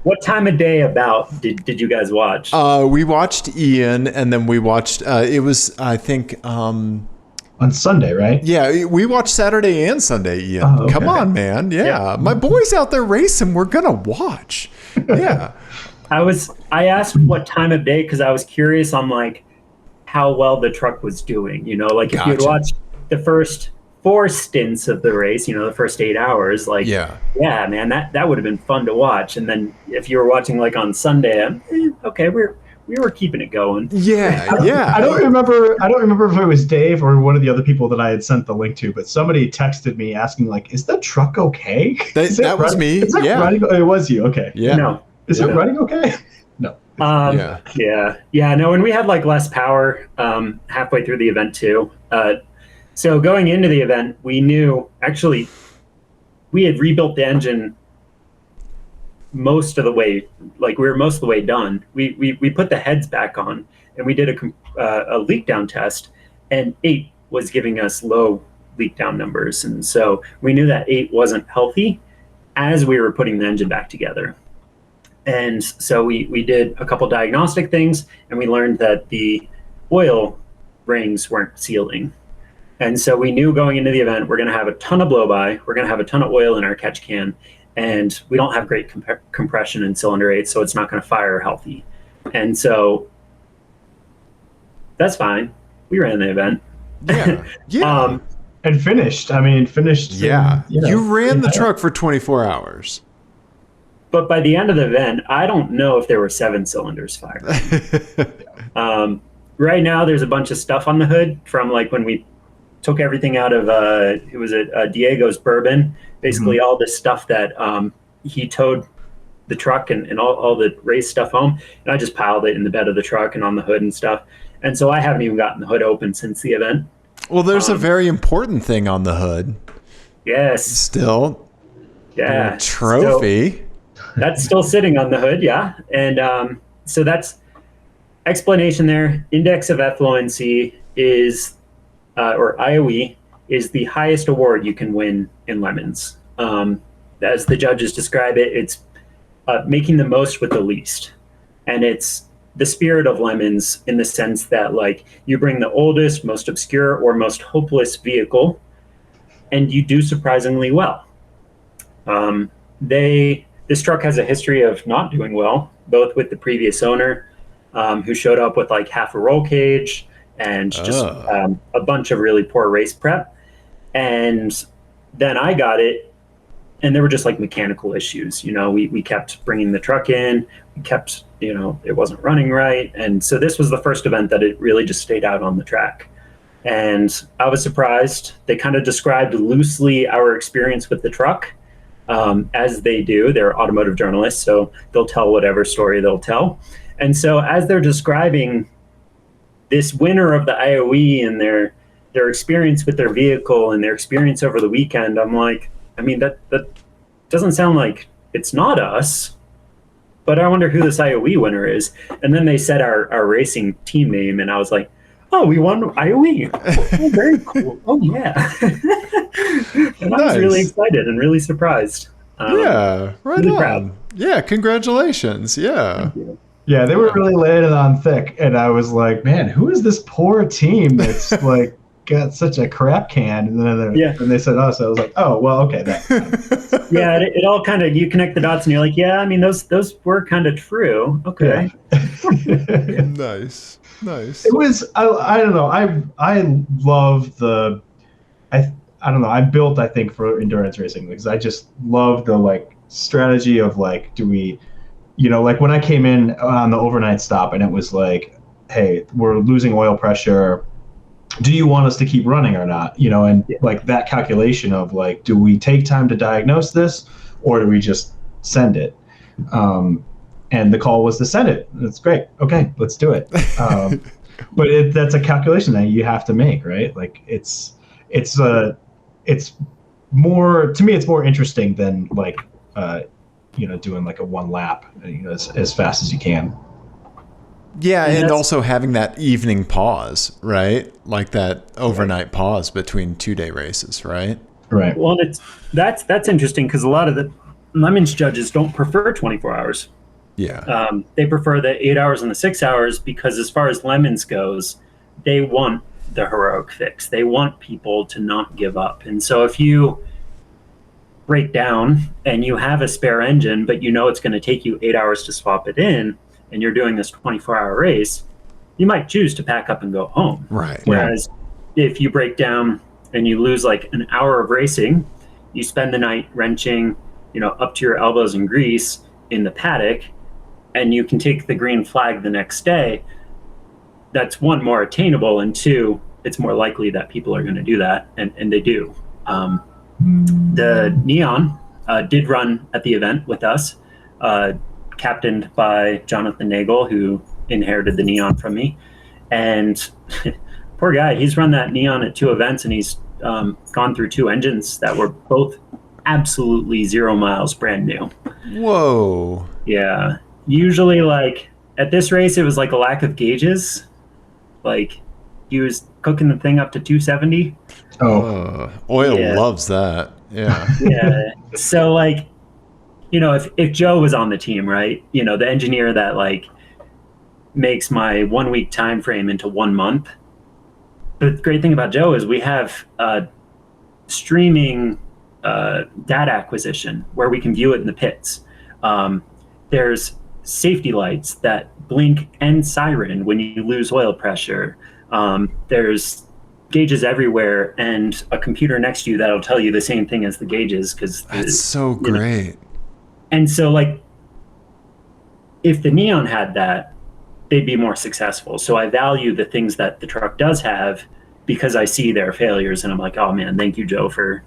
What time of day about did you guys watch? We watched Ian, and then we watched. It was I think. On Sunday, right? Yeah, we watched Saturday and Sunday, Ian. Oh, okay. Come on, man. Yeah. My boy's out there racing. We're going to watch. Yeah. I asked what time of day because I was curious on like how well the truck was doing. Like if you had watched the first 4 stints of the race, the first 8 hours, like, man, that would have been fun to watch. And then if you were watching like on Sunday, okay, we were keeping it going. I don't remember if it was Dave or one of the other people that I had sent the link to, but somebody texted me asking like, "Is the truck okay?" That was me. It was you. Okay. Yeah. No. Is it running okay? No. No. And we had like less power halfway through the event too. So going into the event, we knew actually we had rebuilt the engine most of the way, like we were most of the way done. We put the heads back on, and we did a leak down test, and 8 was giving us low leak down numbers, and so we knew that 8 wasn't healthy as we were putting the engine back together. And so we did a couple diagnostic things, and we learned that the oil rings weren't sealing. And so we knew going into the event, we're going to have a ton of blow-by, we're going to have a ton of oil in our catch can, and we don't have great compression in cylinder 8, so it's not going to fire healthy. And so that's fine. We ran the event. Yeah. And finished. Yeah. You ran the truck for 24 hours. But by the end of the event, I don't know if there were 7 cylinders fired. Right now, there's a bunch of stuff on the hood from like when we took everything out of it was a Diego's bourbon. Basically, all this stuff that he towed the truck and all the race stuff home, and I just piled it in the bed of the truck and on the hood and stuff. And so I haven't even gotten the hood open since the event. Well, there's a very important thing on the hood. Yes. Still. Yeah. Trophy. That's still sitting on the hood, yeah. And so that's explanation there. Index of effluency is, or IOE, is the highest award you can win in Lemons. As the judges describe it, it's making the most with the least. And it's the spirit of Lemons in the sense that like you bring the oldest, most obscure, or most hopeless vehicle, and you do surprisingly well. This truck has a history of not doing well, both with the previous owner, who showed up with like half a roll cage and just a bunch of really poor race prep. And then I got it, and there were just like mechanical issues. We kept bringing the truck in, we kept it wasn't running right. And so this was the first event that it really just stayed out on the track. And I was surprised. They kind of described loosely our experience with the truck, as they do. They're automotive journalists, so they'll tell whatever story they'll tell. And so as they're describing this winner of the IOE and their experience with their vehicle and their experience over the weekend, I'm like, I mean, that doesn't sound like it's not us, but I wonder who this IOE winner is. And then they said our racing team name, and I was like, oh, we won IOE. Oh, very cool. Oh, yeah. And I was really excited and really surprised. Yeah, right really on. Proud. Yeah, congratulations. Yeah. Yeah, they were really laying it on thick, and I was like, man, who is this poor team that's like got such a crap can? And then when they said us, I was like, oh, well, okay. Yeah, it all kind of, you connect the dots and you're like, yeah, I mean, those were kind of true. Okay. Yeah. Nice. It was, I don't know. I love the, I don't know. I'm built, I think, for endurance racing because I just love the like strategy of like, do we, like when I came in on the overnight stop and it was like, hey, we're losing oil pressure. Do you want us to keep running or not? And like that calculation of like, do we take time to diagnose this or do we just send it? And the call was to send it. That's great. Okay, let's do it. But that's a calculation that you have to make, right? Like it's more, to me, it's more interesting than like, doing like a one lap, as fast as you can. Yeah, and also having that evening pause, right? Like that overnight pause between 2-day races, right? Right. Well, that's interesting because a lot of the Lemons judges don't prefer 24 hours. Yeah. They prefer the 8 hours and the 6 hours because as far as Lemons goes, they want the heroic fix. They want people to not give up. And so if you break down and you have a spare engine, but it's going to take you 8 hours to swap it in, and you're doing this 24-hour race, you might choose to pack up and go home. Right. Whereas if you break down and you lose like an hour of racing, you spend the night wrenching, up to your elbows in grease in the paddock, and you can take the green flag the next day. That's one, more attainable, and two, it's more likely that people are going to do that, and they do. The Neon did run at the event with us, captained by Jonathan Nagel, who inherited the Neon from me. And poor guy, he's run that Neon at 2 events, and he's gone through 2 engines that were both absolutely 0 miles, brand new. Whoa. Yeah. Usually, like, at this race, it was like a lack of gauges. Like, he was cooking the thing up to 270. Oil loves that. Yeah. Yeah. So, like, if Joe was on the team, right, the engineer that like makes my 1 week time frame into 1 month. The great thing about Joe is we have streaming data acquisition where we can view it in the pits. There's safety lights that blink and siren when you lose oil pressure. There's gauges everywhere and a computer next to you that'll tell you the same thing as the gauges. That's so great. And so, like, if the Neon had that, they'd be more successful. So I value the things that the truck does have because I see their failures, and I'm like, oh, man, thank you, Joe, for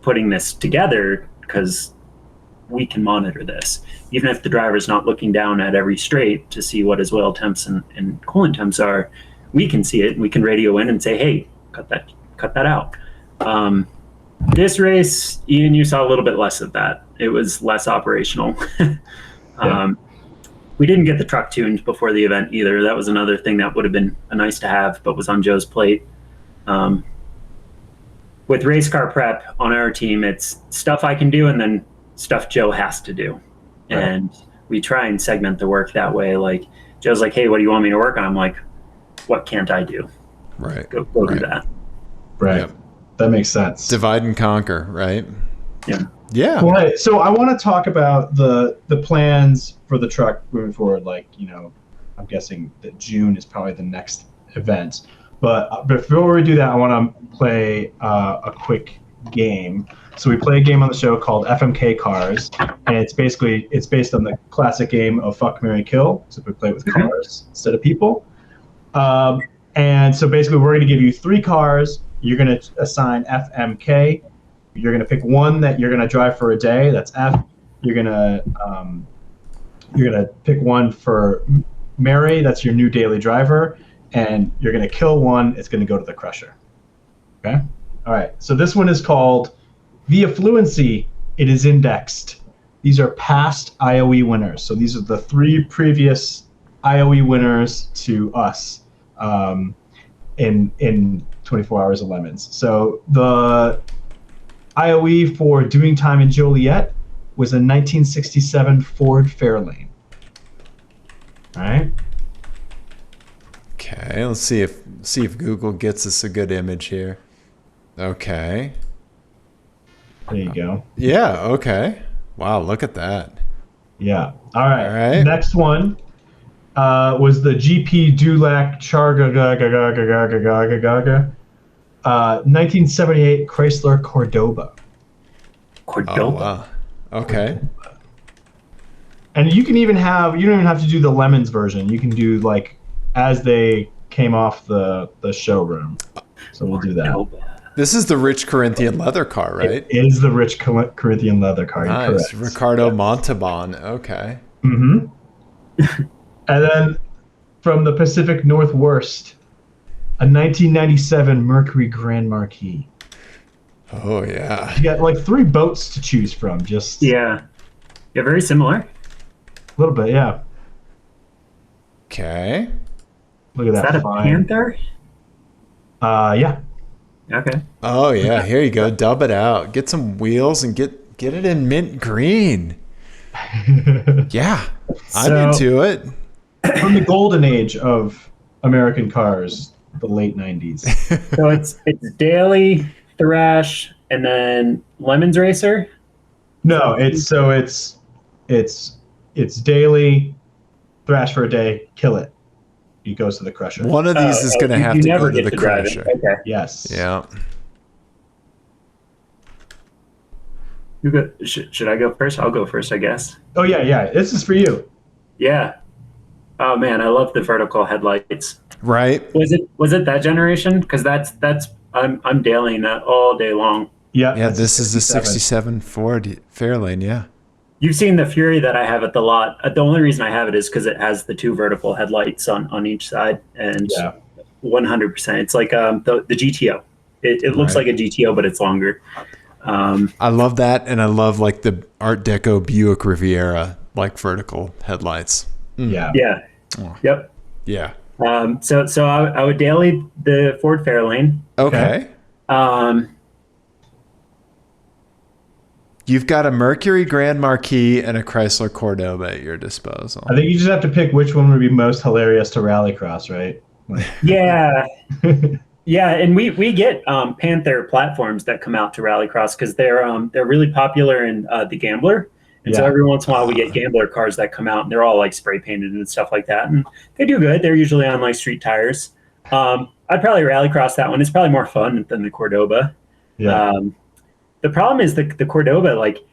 putting this together because we can monitor this. Even if the driver's not looking down at every straight to see what his oil temps and coolant temps are, we can see it, and we can radio in and say, hey, cut that out. This race, Ian, you saw a little bit less of that. It was less operational. We didn't get the truck tuned before the event either. That was another thing that would have been a nice to have, but was on Joe's plate. With race car prep on our team, it's stuff I can do and then stuff Joe has to do. Right. And we try and segment the work that way. Like, Joe's like, hey, what do you want me to work on? I'm like, what can't I do? Right. Go do that. Right. Yep. That makes sense. Divide and conquer, right? Yeah. Yeah. Right. So I want to talk about the plans for the truck moving forward. Like, I'm guessing that June is probably the next event. But before we do that, I want to play a quick game. So we play a game on the show called FMK Cars, and it's based on the classic game of Fuck, Marry, Kill. So we play it with cars instead of people. And so basically, we're going to give you 3 cars. You're going to assign FMK. You're going to pick one that you're going to drive for a day. That's F. You're going to pick one for Mary. That's your new daily driver. And you're going to kill one. It's going to go to the crusher. Okay? All right. So this one is called the effluency. It is indexed. These are past IOE winners. So these are the 3 previous IOE winners to us in 24 Hours of Lemons. So the IOE for doing time in Joliet was a 1967 Ford Fairlane. All right. Okay, let's see if Google gets us a good image here. Okay. There you go. Yeah, okay. Wow, look at that. Yeah. All right. All right. Next one was the GP Dulac Charga 1978 Chrysler Cordoba. Oh, wow. Okay. And you don't even have to do the Lemons version. You can do like as they came off the showroom. So we'll do that. This is the rich Corinthian leather car, right? It is the rich Corinthian leather car. Nice. Correct. Ricardo Montalban. Okay. Mm-hmm. And then from the Pacific Northwest, a 1997 Mercury Grand Marquis. Oh, yeah. You got like 3 boats to choose from. Yeah, very similar. A little bit, yeah. Okay. Look at Is that a Panther? Yeah. Okay. Oh, yeah. Here you go. Dub it out. Get some wheels and get it in mint green. Yeah. I'm into it. From the golden age of American cars, the late 90s. So it's Daily, Thrash, and then Lemons Racer? No, it's daily, thrash for a day, kill it. He goes to the crusher. One of these is going to have to go to the crusher. Okay. Yes. Yeah. You go, should I go first? I'll go first, I guess. Oh yeah. This is for you. Yeah. Oh man, I love the vertical headlights. Right. Was it that generation? Because I'm dailying that all day long. Yeah. Yeah. This is the 67 Ford Fairlane. Yeah. You've seen the Fury that I have at the lot. The only reason I have it is because it has the 2 vertical headlights on each side, and 100%. It's like the GTO. It looks like a GTO, but it's longer. I love that, and I love like the Art Deco Buick Riviera like vertical headlights. Yeah. Yeah. Oh. Yep. Yeah. So I would daily the Ford Fairlane. Okay. You've got a Mercury Grand Marquis and a Chrysler Cordoba at your disposal. I think you just have to pick which one would be most hilarious to Rallycross, right? Yeah. Yeah, and we get Panther platforms that come out to Rallycross because they're really popular in the Gambler. And so every once in a while we get Gambler cars that come out and they're all like spray painted and stuff like that. And they do good. They're usually on like street tires. I'd probably Rallycross that one. It's probably more fun than the Cordoba. Yeah. The problem is the Cordoba, like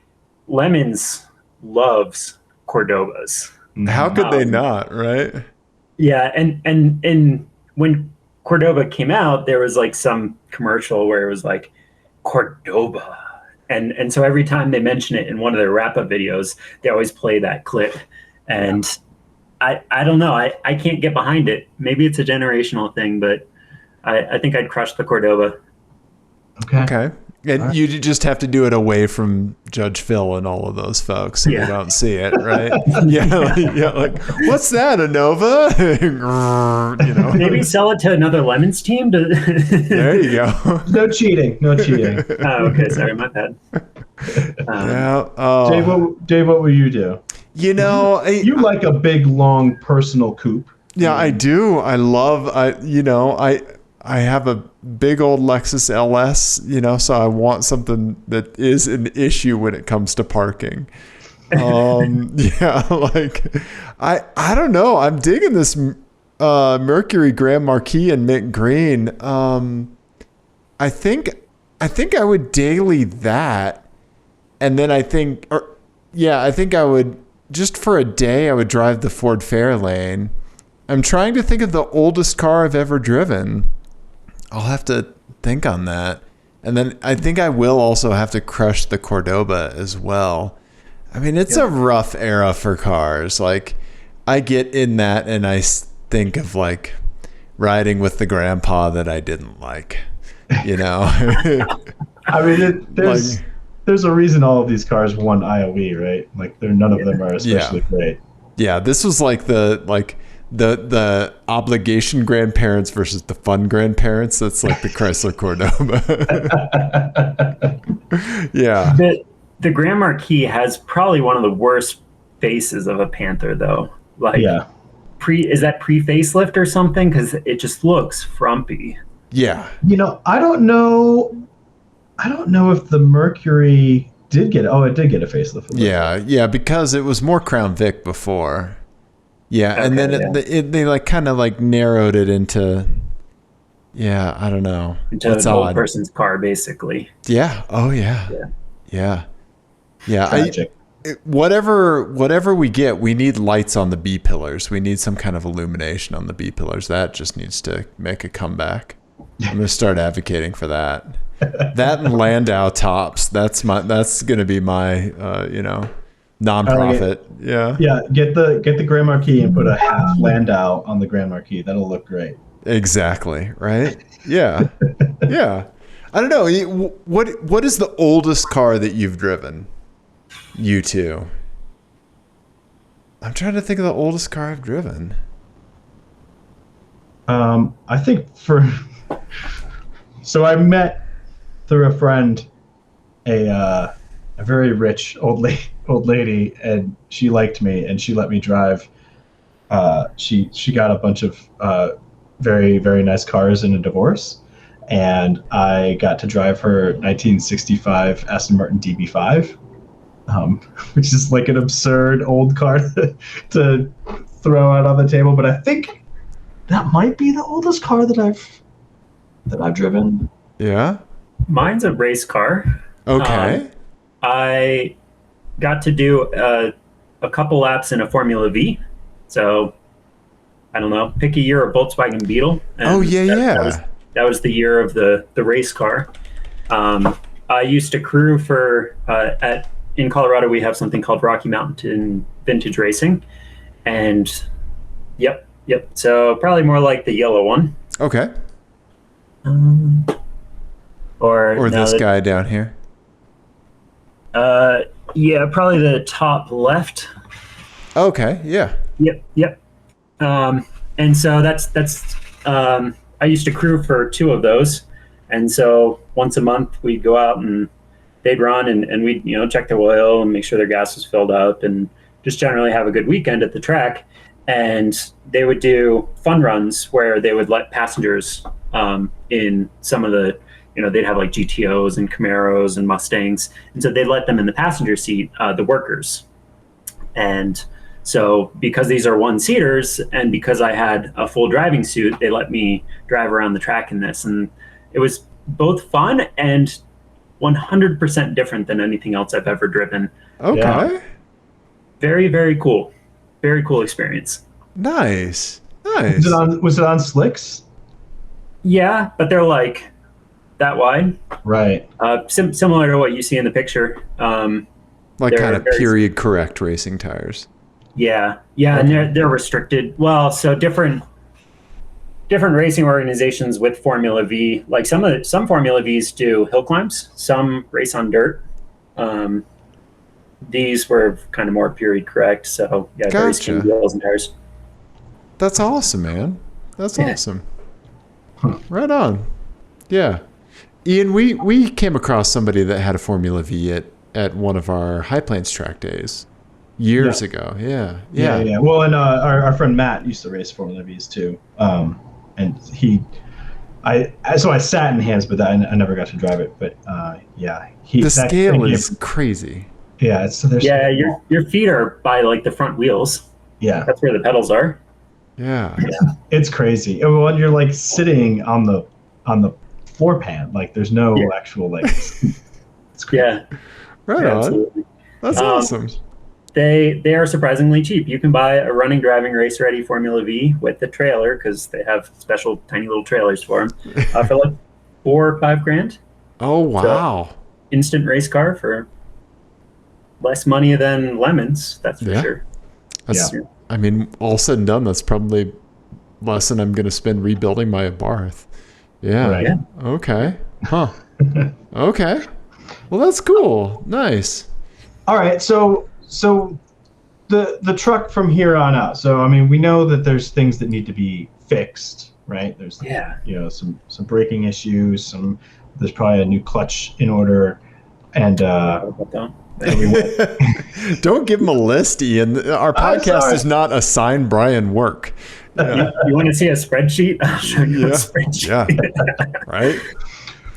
Lemons loves Cordobas. How could they not, right? Yeah, and when Cordoba came out, there was like some commercial where it was like Cordoba. And so every time they mention it in one of their wrap-up videos, they always play that clip. And I don't know. I can't get behind it. Maybe it's a generational thing, but I think I'd crush the Cordoba. Okay. And you just have to do it away from Judge Phil and all of those folks, so you don't see it, right? Like what's that, a Nova? Maybe sell it to another Lemons team. There you go. No cheating. Oh, okay. Sorry, my bad. Dave, what will you do? You like a big, long, personal coupe. Yeah, I do. I love. I have a big old Lexus LS, so I want something that is an issue when it comes to parking. Like I don't know. I'm digging this Mercury Grand Marquis in mint green. I think think I would daily that, and then I think I would just for a day I would drive the Ford Fairlane. I'm trying to think of the oldest car I've ever driven. I'll have to think on that. And then I think I will also have to crush the Cordoba as well. I mean, it's a rough era for cars. Like, I get in that and I think of like riding with the grandpa that I didn't like, you know? I mean, there's a reason all of these cars won IOE, right? Like, none of them are especially great. Yeah, this was like the obligation grandparents versus the fun grandparents. That's like the Chrysler Cordoba. Yeah. The Grand Marquis has probably one of the worst faces of a Panther, though. Like, is that pre-facelift or something? Because it just looks frumpy. Yeah. You know, I don't know if the Mercury did get it did get a facelift. Yeah, because it was more Crown Vic before. Yeah, okay, and then they like kind of like narrowed it into, I don't know. Into an old person's car, basically. Yeah. Oh yeah. Yeah. Tragic. Whatever we get, we need lights on the B pillars. We need some kind of illumination on the B pillars. That just needs to make a comeback. I'm gonna start advocating for that. That and Landau tops. That's gonna be my nonprofit. Yeah. Get the Grand Marquis and put a half Landau on the Grand Marquis. That'll look great. Exactly. Right. Yeah. Yeah. I don't know. What is the oldest car that you've driven? You two. I'm trying to think of the oldest car I've driven. I think so I met through a friend a very rich old lady, and she liked me and she let me drive. She got a bunch of very, very nice cars in a divorce, and I got to drive her 1965 Aston Martin DB5, which is like an absurd old car to throw out on the table. But I think that might be the oldest car that I've driven. Yeah. Mine's a race car. Okay. I got to do a couple laps in a Formula V. So, I don't know, pick a year of Volkswagen Beetle. And that was the year of the race car. I used to crew for, in Colorado, we have something called Rocky Mountain Vintage Racing. And, yep. So, probably more like the yellow one. Okay. Or this guy down here. Probably the top left. Okay, yeah. Yep. And so that's I used to crew for two of those, and so once a month we'd go out and they'd run and we'd check their oil and make sure their gas was filled up and just generally have a good weekend at the track. And they would do fun runs where they would let passengers in some of the they'd have like GTOs and Camaros and Mustangs. And so they'd let them in the passenger seat, the workers. And so because these are one-seaters and because I had a full driving suit, they let me drive around the track in this. And it was both fun and 100% different than anything else I've ever driven. Okay. Yeah. Very, very cool. Very cool experience. Nice. Was it on slicks? Yeah, but they're like that wide, right? Similar to what you see in the picture, like kind of period correct racing tires. Yeah, and they're restricted. Well, so different racing organizations with Formula V, like some Formula Vs do hill climbs, some race on dirt. These were kind of more period correct, so very skinny wheels and tires. That's awesome, man. That's awesome. Right on. Yeah. Ian, we came across somebody that had a Formula V at one of our High Plains track days years ago. Yeah. Well, and our friend Matt used to race Formula Vs too. And I sat in hands, but I never got to drive it. But the scale is crazy. Yeah, your feet are by like the front wheels. Yeah, that's where the pedals are. Yeah, it's crazy. And when you're like sitting on the floor pan. Like there's no actual like. It's great. Yeah. Right Yeah, on. absolutely. That's awesome. They are surprisingly cheap. You can buy a running, driving, race-ready Formula V with the trailer because they have special tiny little trailers for them for like $4 or $5 grand. Oh, wow. So, instant race car for less money than Lemons. That's for sure. I mean, all said and done, that's probably less than I'm going to spend rebuilding my Abarth. Yeah. Right. Yeah. Okay. Huh. Okay. Well, that's cool. Nice. All right. So the truck from here on out. So I mean, we know that there's things that need to be fixed, right? There's some braking issues. There's probably a new clutch in order, and don't give him a list, Ian. Our podcast is not assign Brian work. Yeah. You want to see a spreadsheet? I'll show you a spreadsheet. Yeah. Right.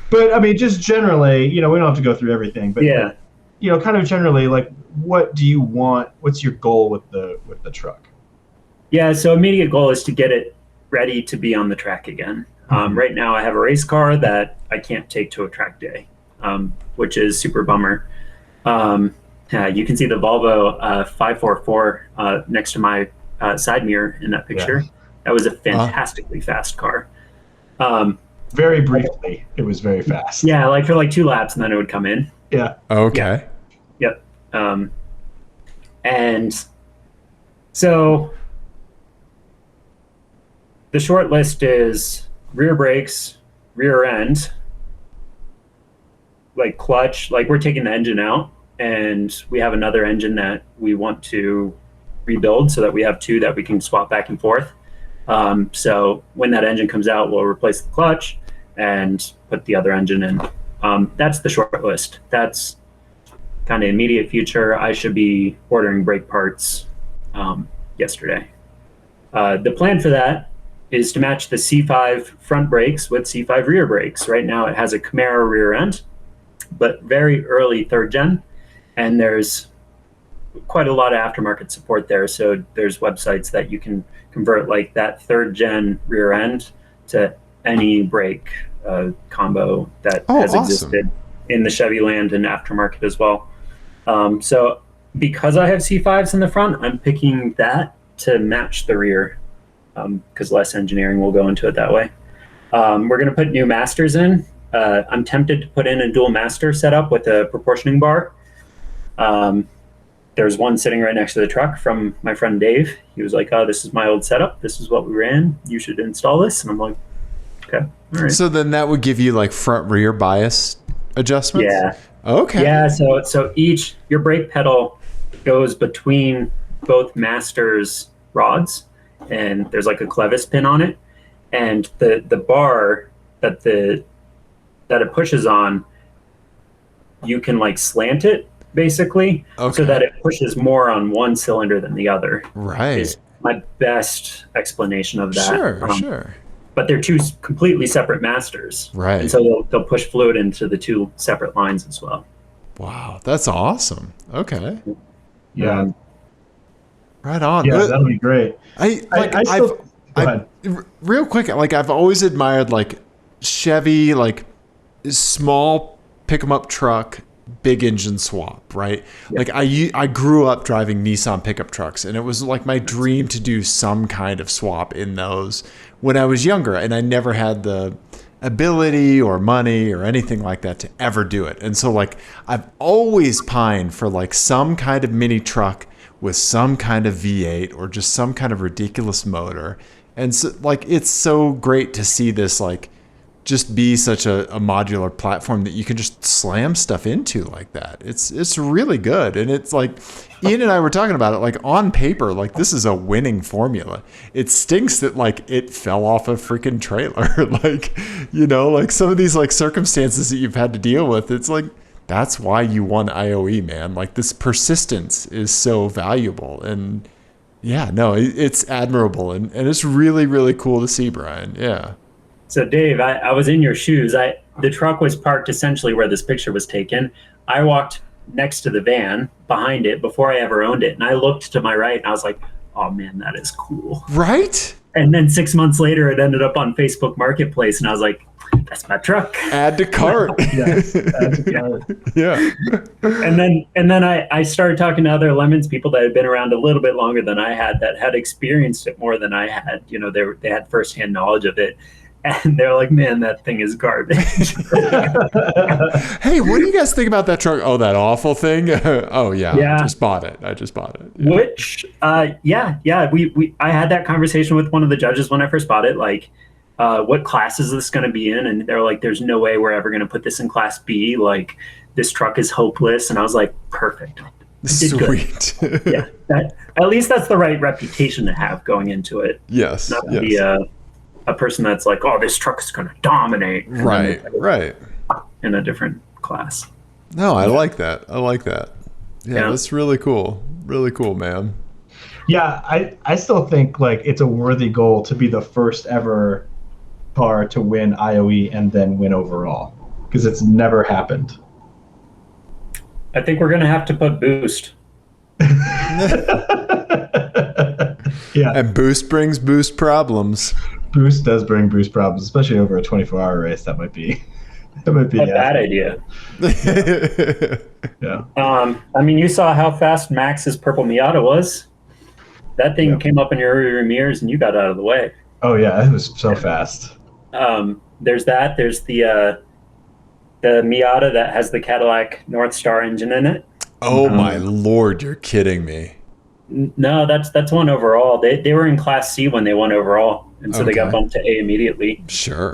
But I mean, just generally, we don't have to go through everything, but kind of generally, like, what do you want? What's your goal with the truck? Yeah. So immediate goal is to get it ready to be on the track again. Right now I have a race car that I can't take to a track day, which is super bummer. You can see the Volvo 544 next to my side mirror in that picture. Yeah. That was a fantastically fast car. Very briefly, it was very fast. Yeah, like for like 2 laps and then it would come in. Yeah. Okay. Yep. And so the short list is rear brakes, rear end, like clutch, like we're taking the engine out and we have another engine that we want to rebuild so that we have 2 that we can swap back and forth. So when that engine comes out, we'll replace the clutch and put the other engine in. That's the short list. That's kind of immediate future. I should be ordering brake parts yesterday. The plan for that is to match the C5 front brakes with C5 rear brakes. Right now it has a Camaro rear end, but very early 3rd gen, and there's quite a lot of aftermarket support there. So there's websites that you can convert like that 3rd gen rear end to any brake combo that has existed in the Chevy land and aftermarket as well. So because I have C5s in the front, I'm picking that to match the rear because less engineering will go into it that way. We're going to put new masters in. I'm tempted to put in a dual master setup with a proportioning bar. There's one sitting right next to the truck from my friend Dave. He was like, "Oh, this is my old setup. This is what we ran. You should install this." And I'm like, "Okay, all right." So then that would give you like front rear bias adjustments? Yeah. Okay. Yeah. So your brake pedal goes between both masters rods, and there's like a clevis pin on it, and the bar that it pushes on, you can like slant it basically, so that it pushes more on one cylinder than the other. Right. Is my best explanation of that. Sure. But they're 2 completely separate masters. Right. And so they'll push fluid into the 2 separate lines as well. Wow, that's awesome. Okay. Yeah. Right on. Yeah, that'll be great. Real quick, like I've always admired like Chevy, like small pick 'em up truck, big engine swap, right? Yeah. Like I grew up driving Nissan pickup trucks, and it was like my dream to do some kind of swap in those when I was younger, and I never had the ability or money or anything like that to ever do it. And so like I've always pined for like some kind of mini truck with some kind of V8 or just some kind of ridiculous motor. And so like it's so great to see this like just be such a modular platform that you can just slam stuff into like that. It's really good. And it's like, Ian and I were talking about it, like on paper, like this is a winning formula. It stinks that like it fell off a freaking trailer. Like, like some of these like circumstances that you've had to deal with, it's like, that's why you won IOE, man. Like this persistence is so valuable. And yeah, no, it's admirable. And it's really, really cool to see, Brian. Yeah. So Dave, I was in your shoes. The truck was parked essentially where this picture was taken. I walked next to the van behind it before I ever owned it. And I looked to my right and I was like, oh man, that is cool. Right? And then 6 months later, it ended up on Facebook Marketplace. And I was like, that's my truck. Add to cart. Yes, that's a Yeah. And then I started talking to other Lemons people that had been around a little bit longer than I had, that had experienced it more than I had. You know, they had firsthand knowledge of it. And they're like, man, that thing is garbage. Hey, what do you guys think about that truck? Oh, that awful thing. Oh yeah. I just bought it. Yeah. Which, I had that conversation with one of the judges when I first bought it. Like, what class is this going to be in? And they're like, there's no way we're ever going to put this in class B. Like, this truck is hopeless. And I was like, perfect. Sweet. Yeah. At least that's the right reputation to have going into it. Yes. Not to be a person that's like, oh, this truck is going to dominate. Right. In a different class. No, I like that. Yeah, that's really cool. Really cool, man. Yeah, I still think like it's a worthy goal to be the first ever car to win IOE and then win overall, because it's never happened. I think we're going to have to put boost. Yeah. And boost brings boost problems. Boost does bring boost problems, especially over a 24-hour race. That might be a bad idea. Yeah. I mean, you saw how fast Max's purple Miata was. That thing came up in your rear mirrors and you got out of the way. Oh yeah, it was so fast. There's that. There's the Miata that has the Cadillac North Star engine in it. Oh my Lord, you're kidding me. No, that's one overall. They were in Class C when they won overall, and so they got bumped to A immediately. Sure.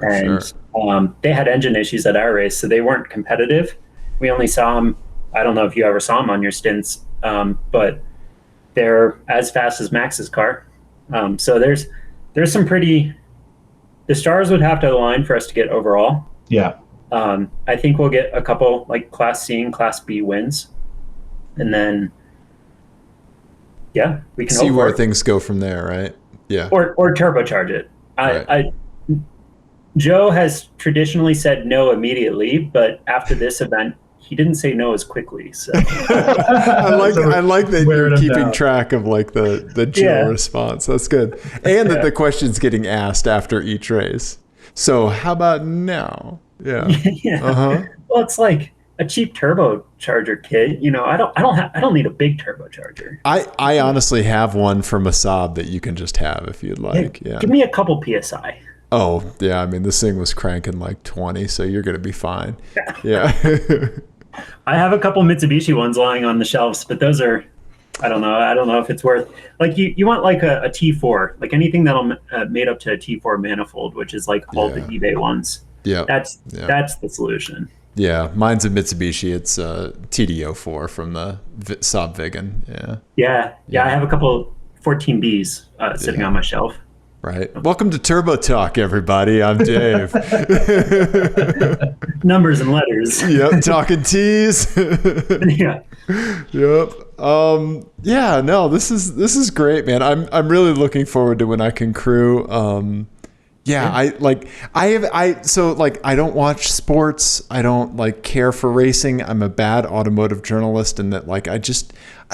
They had engine issues at our race, so they weren't competitive. We only saw them. I don't know if you ever saw them on your stints, but they're as fast as Max's car. So there's some pretty. The stars would have to align for us to get overall. Yeah. I think we'll get a couple like Class C and Class B wins, and then. Yeah, we can see where things go from there, right? Yeah. Or turbocharge it. Joe has traditionally said no immediately, but after this event, he didn't say no as quickly. So I like that you're keeping track of like the Joe response. That's good, and that the question's getting asked after each race. So how about now? Yeah. Yeah. Well, it's like a cheap turbocharger kit, you know. I don't need a big turbocharger. I honestly have one from a Saab that you can just have if you'd like. Yeah. Give me a couple PSI. Oh yeah, I mean this thing was cranking like 20, so you're gonna be fine. Yeah. I have a couple Mitsubishi ones lying on the shelves, but those are, I don't know if it's worth. Like you want like a T4, like anything that'll made up to a T4 manifold, which is like all the eBay ones. Yeah. That's the solution. Yeah, mine's a Mitsubishi. It's a TD04 from the Saab Viggen. Yeah. I have a couple 14Bs sitting on my shelf. Right. Welcome to Turbo Talk, everybody. I'm Dave. Numbers and letters. Yep, talking T's. Yeah. Yep. Yeah. No, this is great, man. I'm really looking forward to when I can crew. I don't watch sports. I don't like care for racing. I'm a bad automotive journalist, and that like I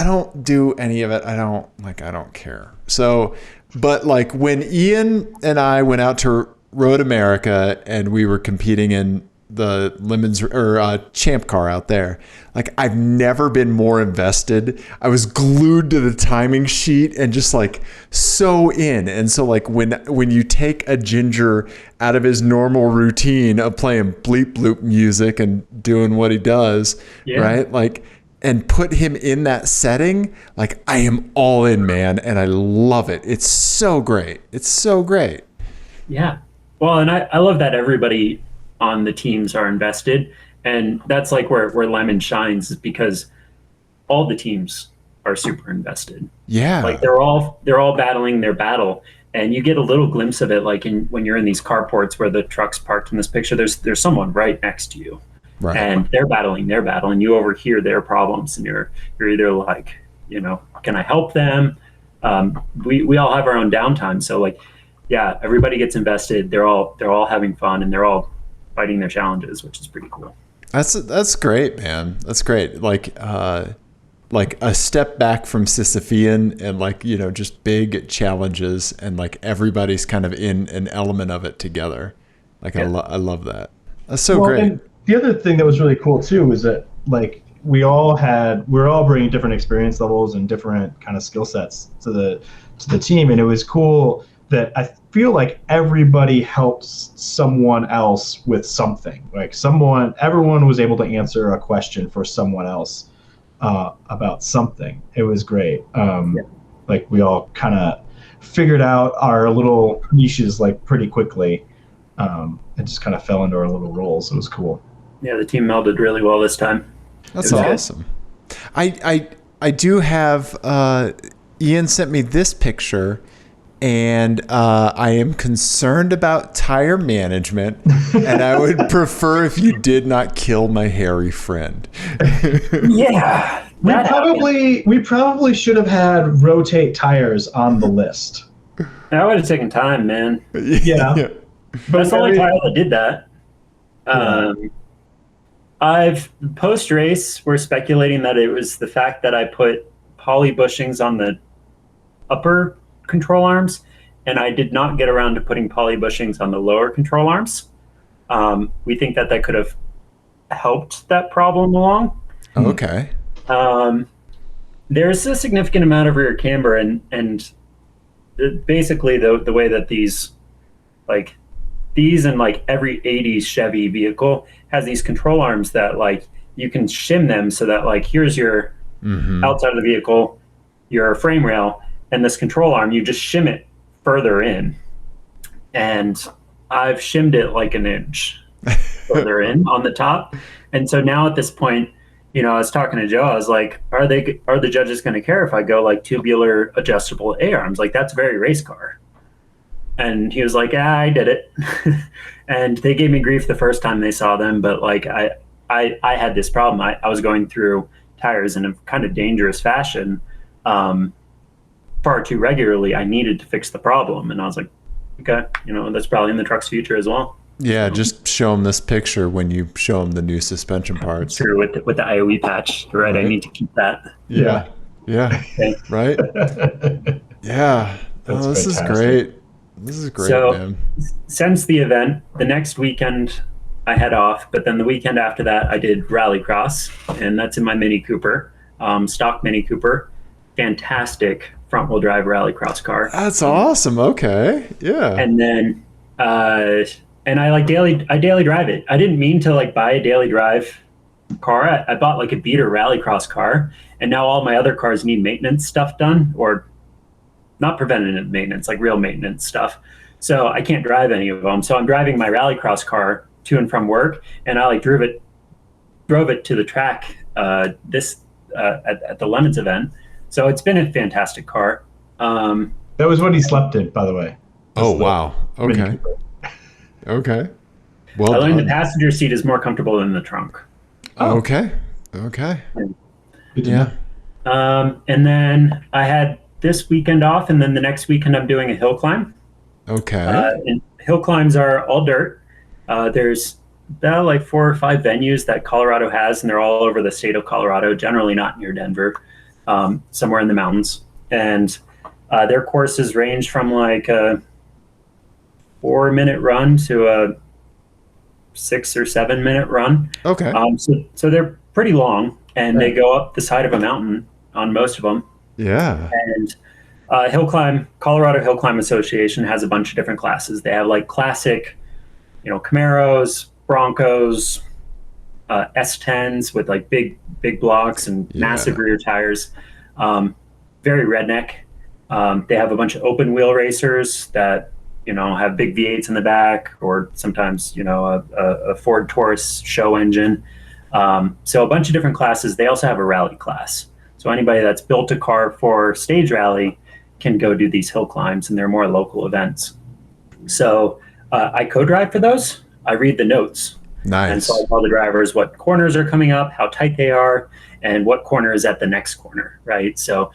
don't do any of it. I don't care. So, but like when Ian and I went out to Road America and we were competing in the Lemons or Champ Car out there, like I've never been more invested. I was glued to the timing sheet and just like so in. And so like when you take a Ginger out of his normal routine of playing bleep bloop music and doing what he does, right? Like, and put him in that setting, like I am all in, man. And I love it. It's so great. Yeah. Well, and I love that everybody on the teams are invested, and that's like where Lemon shines, is because all the teams are super invested. Yeah, like they're all battling their battle, and you get a little glimpse of it like when you're in these carports where the truck's parked in this picture. There's someone right next to you, right, and they're battling, you overhear their problems, and you're either like, you know, can I help them? We all have our own downtime, so like, yeah, everybody gets invested. They're all having fun, and they're all fighting their challenges, which is pretty cool. That's great, man. That's great. Like a step back from Sisyphean and like, you know, just big challenges, and like everybody's kind of in an element of it together. Like Yeah. I love that. That's so Well, great. and the other thing that was really cool too was that like we're all bringing different experience levels and different kind of skill sets to the team, and it was cool that I feel like everybody helps someone else with something. Like everyone was able to answer a question for someone else about something. It was great. Like we all kind of figured out our little niches like pretty quickly, and just kind of fell into our little roles. It was cool. Yeah, the team melded really well this time. That's awesome. I do have Ian sent me this picture, and I am concerned about tire management, and I would prefer if you did not kill my hairy friend. Yeah. We probably should have had rotate tires on the list. That would have taken time, man. Yeah. But that's the only tire that did that. I've post race, we're speculating that it was the fact that I put poly bushings on the upper control arms, and I did not get around to putting poly bushings on the lower control arms. We think that could have helped that problem along. Okay. There's a significant amount of rear camber, and basically the way that these and like every 80s Chevy vehicle has these control arms that like you can shim them so that like here's your outside of the vehicle, your frame rail, and this control arm, you just shim it further in. And I've shimmed it like an inch further in on the top. And so now at this point, I was talking to Joe, I was like, are the judges going to care if I go like tubular adjustable A-arms? Like that's very race car. And he was like, I did it. And they gave me grief the first time they saw them. But like, I had this problem. I was going through tires in a kind of dangerous fashion far too regularly. I needed to fix the problem. And I was like, okay, that's probably in the truck's future as well. Yeah, just show them this picture when you show them the new suspension parts. True, with the IOE patch. You're right, I need to keep that. Yeah. Okay. Right? Yeah. This is great. This is great, so, man. Since the event, the next weekend I had off, but then the weekend after that I did Rallycross, and that's in my Mini Cooper, stock Mini Cooper. Fantastic front-wheel drive Rallycross car. That's awesome. Okay. Yeah. And then and I daily drive it. I didn't mean to like buy a daily drive car. I bought like a beater Rallycross car, and now all my other cars need maintenance stuff done, or not preventative maintenance, like real maintenance stuff. So I can't drive any of them. So I'm driving my Rallycross car to and from work, and I like drove it to the track at the Lemons event. So it's been a fantastic car. That was what he slept in, by the way. Oh, wow. Okay. Okay. Well, I learned the passenger seat is more comfortable than the trunk. Oh. Okay. Yeah. And then I had this weekend off, and then the next weekend I'm doing a hill climb. Okay. And hill climbs are all dirt. There's about like 4 or 5 venues that Colorado has, and they're all over the state of Colorado, generally not near Denver, somewhere in the mountains. And their courses range from like a 4-minute run to a 6 or 7-minute run. Okay. So they're pretty long, and they go up the side of a mountain on most of them. Yeah. And Colorado Hill Climb Association has a bunch of different classes. They have like classic, Camaros, Broncos, S10s with like big blocks and massive rear tires. Very redneck. They have a bunch of open wheel racers that have big V8s in the back, or sometimes a Ford Taurus show engine. So a bunch of different classes. They also have a rally class. So anybody that's built a car for stage rally can go do these hill climbs, and they're more local events. So I co-drive for those. I read the notes. Nice. And so I tell the drivers what corners are coming up, how tight they are, and what corner is at the next corner, right? So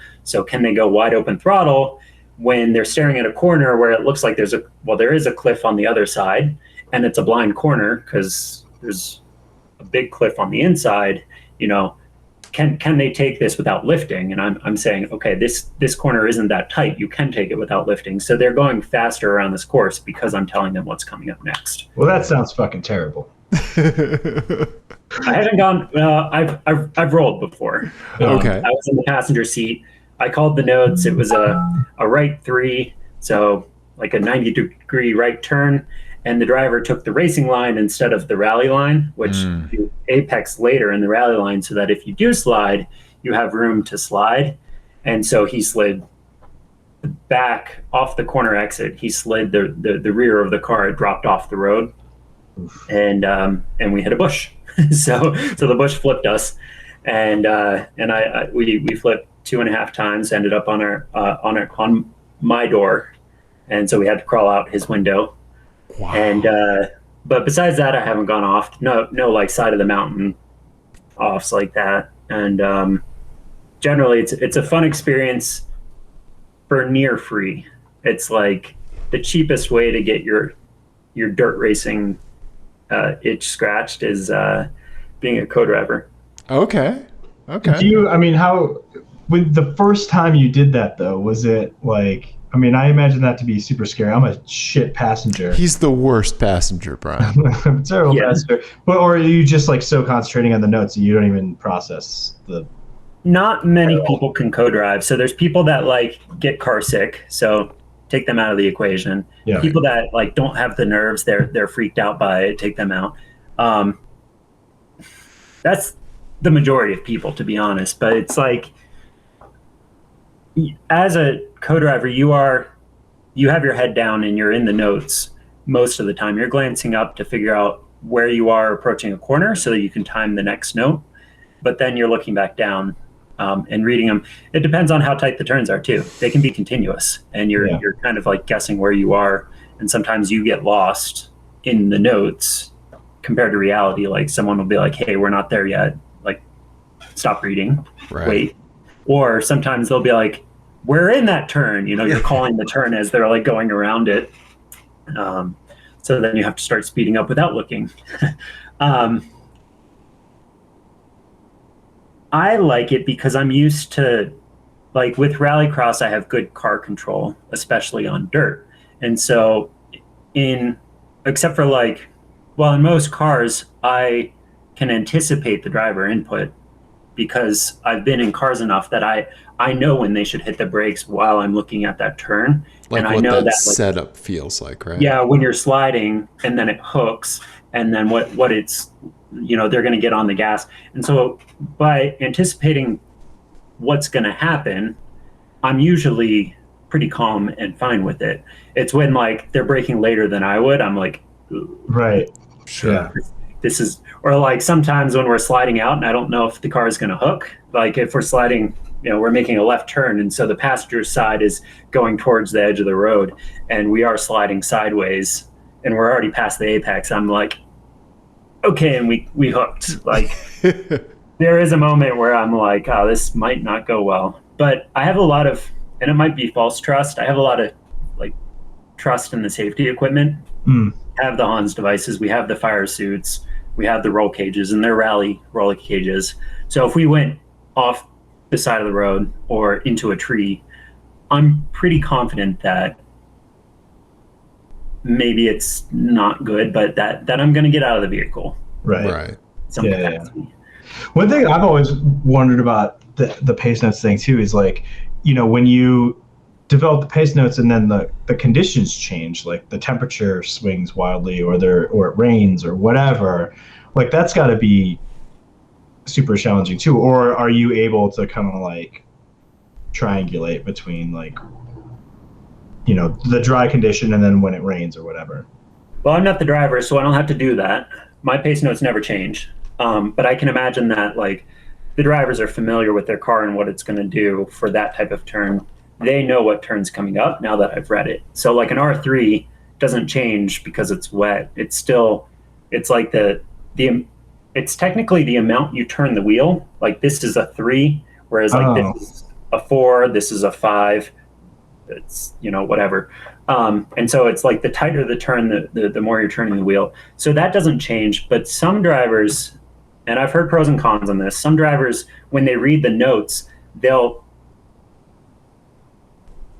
can they go wide open throttle when they're staring at a corner where it looks like there is a cliff on the other side, and it's a blind corner because there's a big cliff on the inside, can they take this without lifting? And I'm saying, okay, this corner isn't that tight. You can take it without lifting. So they're going faster around this course because I'm telling them what's coming up next. Well, that sounds fucking terrible. I haven't gone. I've rolled before. Okay. I was in the passenger seat. I called the notes. It was a right 3, so like a 90-degree right turn, and the driver took the racing line instead of the rally line, which you apex later in the rally line, so that if you do slide, you have room to slide. And so he slid back off the corner exit. He slid the rear of the car. It dropped off the road. And we hit a bush. so the bush flipped us, and we flipped 2.5 times. Ended up on my door, and so we had to crawl out his window. Wow. And but besides that, I haven't gone off. No like side of the mountain offs like that. And generally, it's a fun experience for near free. It's like the cheapest way to get your dirt racing itch scratched is being a co-driver. Okay. How, with the first time you did that though, was it like, I imagine that to be super scary. I'm a shit passenger. He's the worst passenger, Brian. I'm a terrible passenger. But, or are you just like so concentrating on the notes that you don't even process the... Not many people can co-drive. So there's people that like get car sick. So take them out of the equation. Yeah. People that like don't have the nerves, they're freaked out by it, take them out. That's the majority of people, to be honest. But it's like, as a co-driver, you have your head down and you're in the notes most of the time. You're glancing up to figure out where you are approaching a corner so that you can time the next note. But then you're looking back down and reading them. It depends on how tight the turns are too. They can be continuous, and you're kind of like guessing where you are. And sometimes you get lost in the notes compared to reality. Like someone will be like, "Hey, we're not there yet. Like, stop reading. Right. Wait." Or sometimes they'll be like, "We're in that turn." You're calling the turn as they're like going around it. So then you have to start speeding up without looking. I like it because I'm used to, like with Rallycross, I have good car control, especially on dirt. And so except for like, well, in most cars, I can anticipate the driver input because I've been in cars enough that I know when they should hit the brakes while I'm looking at that turn. Like and what I know that like, setup feels like, right? Yeah, when you're sliding and then it hooks, and then what it's, they're going to get on the gas. And so by anticipating what's going to happen, I'm usually pretty calm and fine with it. It's when like they're braking later than I would, I'm like, right, sure. Yeah. This is, or like sometimes when we're sliding out and I don't know if the car is going to hook, like if we're sliding, we're making a left turn. And so the passenger side is going towards the edge of the road and we are sliding sideways and we're already past the apex. I'm like, okay. And we hooked. Like there is a moment where I'm like, oh, this might not go well, but I have a lot of, and it might be false trust. I have a lot of like trust in the safety equipment. Have the Hans devices. We have the fire suits. We have the roll cages, and they're rally roller cages. So if we went off the side of the road or into a tree, I'm pretty confident that maybe it's not good, but that I'm going to get out of the vehicle. Right. Yeah. One thing I've always wondered about the pace notes thing too is like, when you develop the pace notes and then the conditions change, like the temperature swings wildly or it rains or whatever, like that's got to be super challenging too. Or are you able to kind of like triangulate between like, the dry condition and then when it rains or whatever? Well, I'm not the driver, so I don't have to do that. My pace notes never change. But I can imagine that like the drivers are familiar with their car and what it's going to do for that type of turn. They know what turn's coming up now that I've read it. So like an R3 doesn't change because it's wet. It's like it's technically the amount you turn the wheel. Like this is a 3, whereas like this is a 4, this is a 5. It's, whatever. And so it's like the tighter the turn, the more you're turning the wheel. So that doesn't change. But some drivers and I've heard pros and cons on this. Some drivers, when they read the notes, they'll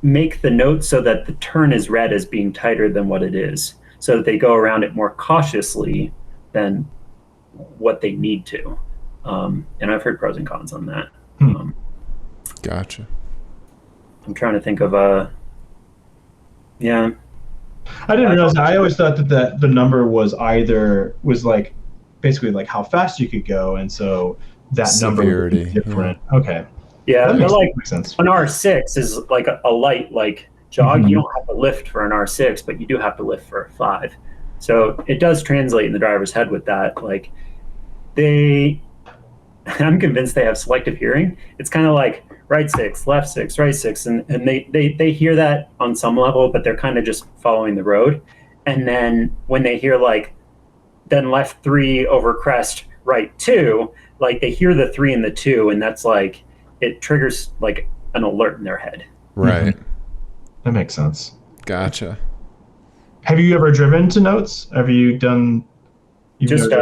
make the note so that the turn is read as being tighter than what it is, so that they go around it more cautiously than what they need to. And I've heard pros and cons on that. Gotcha. I'm trying to think of yeah. I didn't realize that. I always thought that the number was like basically like how fast you could go, and so that Severity, number would be different. Yeah. Okay. Yeah, that makes sense. An R6 is like a light like jog. You don't have to lift for an R6, but you do have to lift for a 5. So it does translate in the driver's head with that. Like I'm convinced they have selective hearing. It's kind of like right 6, left 6, right 6, and they hear that on some level, but they're kind of just following the road. And then when they hear like then left 3 over crest, right 2, like they hear the 3 and the 2, and that's like it triggers like an alert in their head. Right. That makes sense. Gotcha. Have you ever driven to notes? Have you done? Just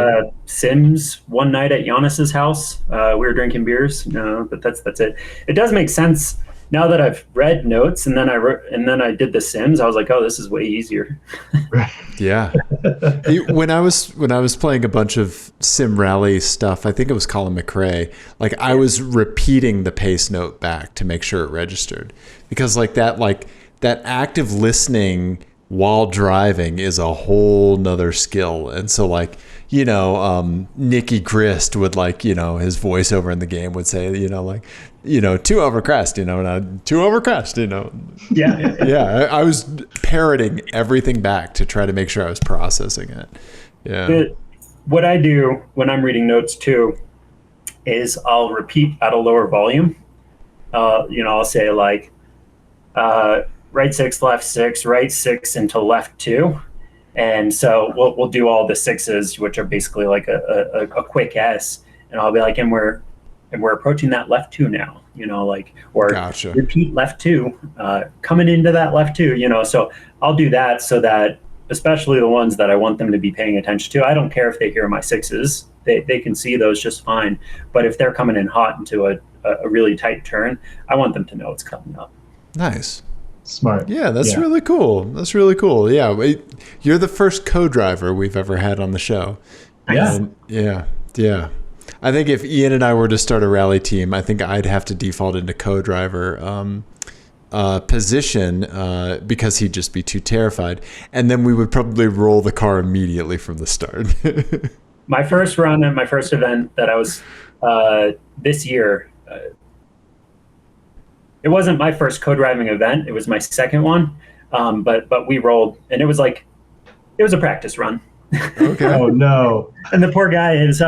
Sims one night at Giannis's house. We were drinking beers. No, but that's it. It does make sense now that I've read notes and then I did the Sims. I was like, oh, this is way easier. Yeah. When I was playing a bunch of sim rally stuff, I think it was Colin McRae. Like I was repeating the pace note back to make sure it registered, because like that active listening while driving is a whole nother skill. And so like, Nicky Grist would like, his voiceover in the game would say, 2 over crest, 2 over crest, Yeah. Yeah. I was parroting everything back to try to make sure I was processing it. Yeah. What I do when I'm reading notes too is I'll repeat at a lower volume. I'll say like, right 6, left 6, right 6 into left 2. And so we'll do all the 6s, which are basically like a quick S, and I'll be like, and we're approaching that left 2 now, or Gotcha. Repeat left 2, coming into that left 2, so I'll do that so that especially the ones that I want them to be paying attention to. I don't care if they hear my 6s, they can see those just fine. But if they're coming in hot into a really tight turn, I want them to know it's coming up. Nice. Smart. Yeah, that's really cool. That's really cool. Yeah, you're the first co-driver we've ever had on the show. Yeah. Yeah. I think if Ian and I were to start a rally team, I think I'd have to default into co-driver position because he'd just be too terrified. And then we would probably roll the car immediately from the start. My first run at my first event that I was this year, it wasn't my first co-driving event. It was my second one, but we rolled, and it was a practice run. Okay. Oh no! And the poor guy is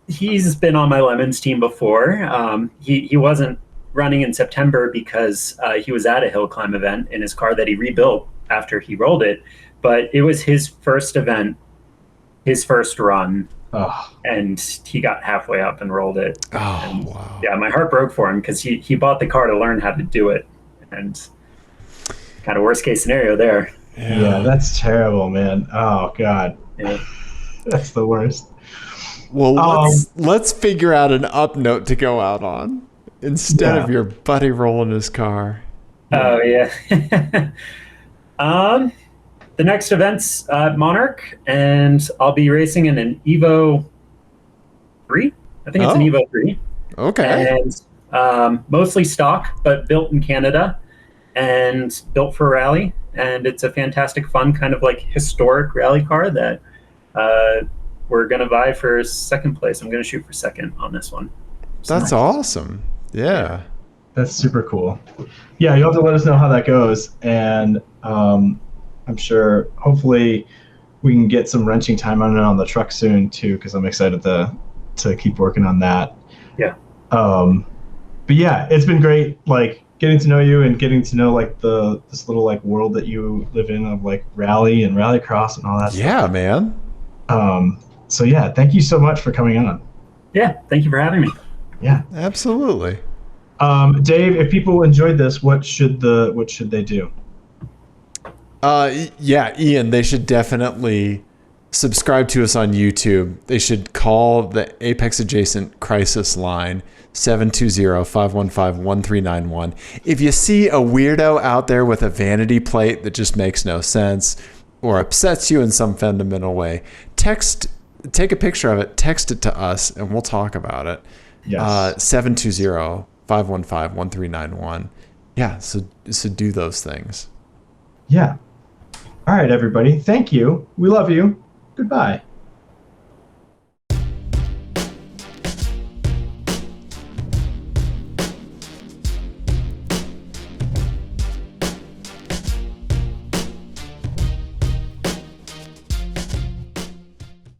he's been on my Lemons team before. He wasn't running in September because he was at a hill climb event in his car that he rebuilt after he rolled it. But it was his first event, his first run. Oh. And he got halfway up and rolled it. Oh, and, wow. Yeah, my heart broke for him because he bought the car to learn how to do it. And kind of worst case scenario there. Yeah, that's terrible, man. Oh, God. Yeah. That's the worst. Well, let's figure out an up note to go out on instead of your buddy rolling his car. Oh, yeah. The next event's Monarch, and I'll be racing in an Evo 3. I think it's an Evo 3. Okay. And mostly stock, but built in Canada and built for rally. And it's a fantastic, fun, kind of like historic rally car that we're going to buy for second place. I'm going to shoot for second on this one. So that's awesome. Yeah. That's super cool. Yeah, you'll have to let us know how that goes. And I'm sure, hopefully, we can get some wrenching time on the truck soon too, because I'm excited to keep working on that. Yeah. But yeah, it's been great, like getting to know you and getting to know like this little like world that you live in of like rally and rallycross and all that. Yeah, stuff. Man. So yeah, thank you so much for coming on. Yeah, thank you for having me. Yeah, absolutely. Dave, if people enjoyed this, what should they do? Yeah, Ian, they should definitely subscribe to us on YouTube. They should call the Apex Adjacent Crisis line, 720-515-1391. If you see a weirdo out there with a vanity plate that just makes no sense or upsets you in some fundamental way, take a picture of it, text it to us, and we'll talk about it. Yes. 720-515-1391. Yeah, so do those things. Yeah. All right, everybody. Thank you. We love you. Goodbye.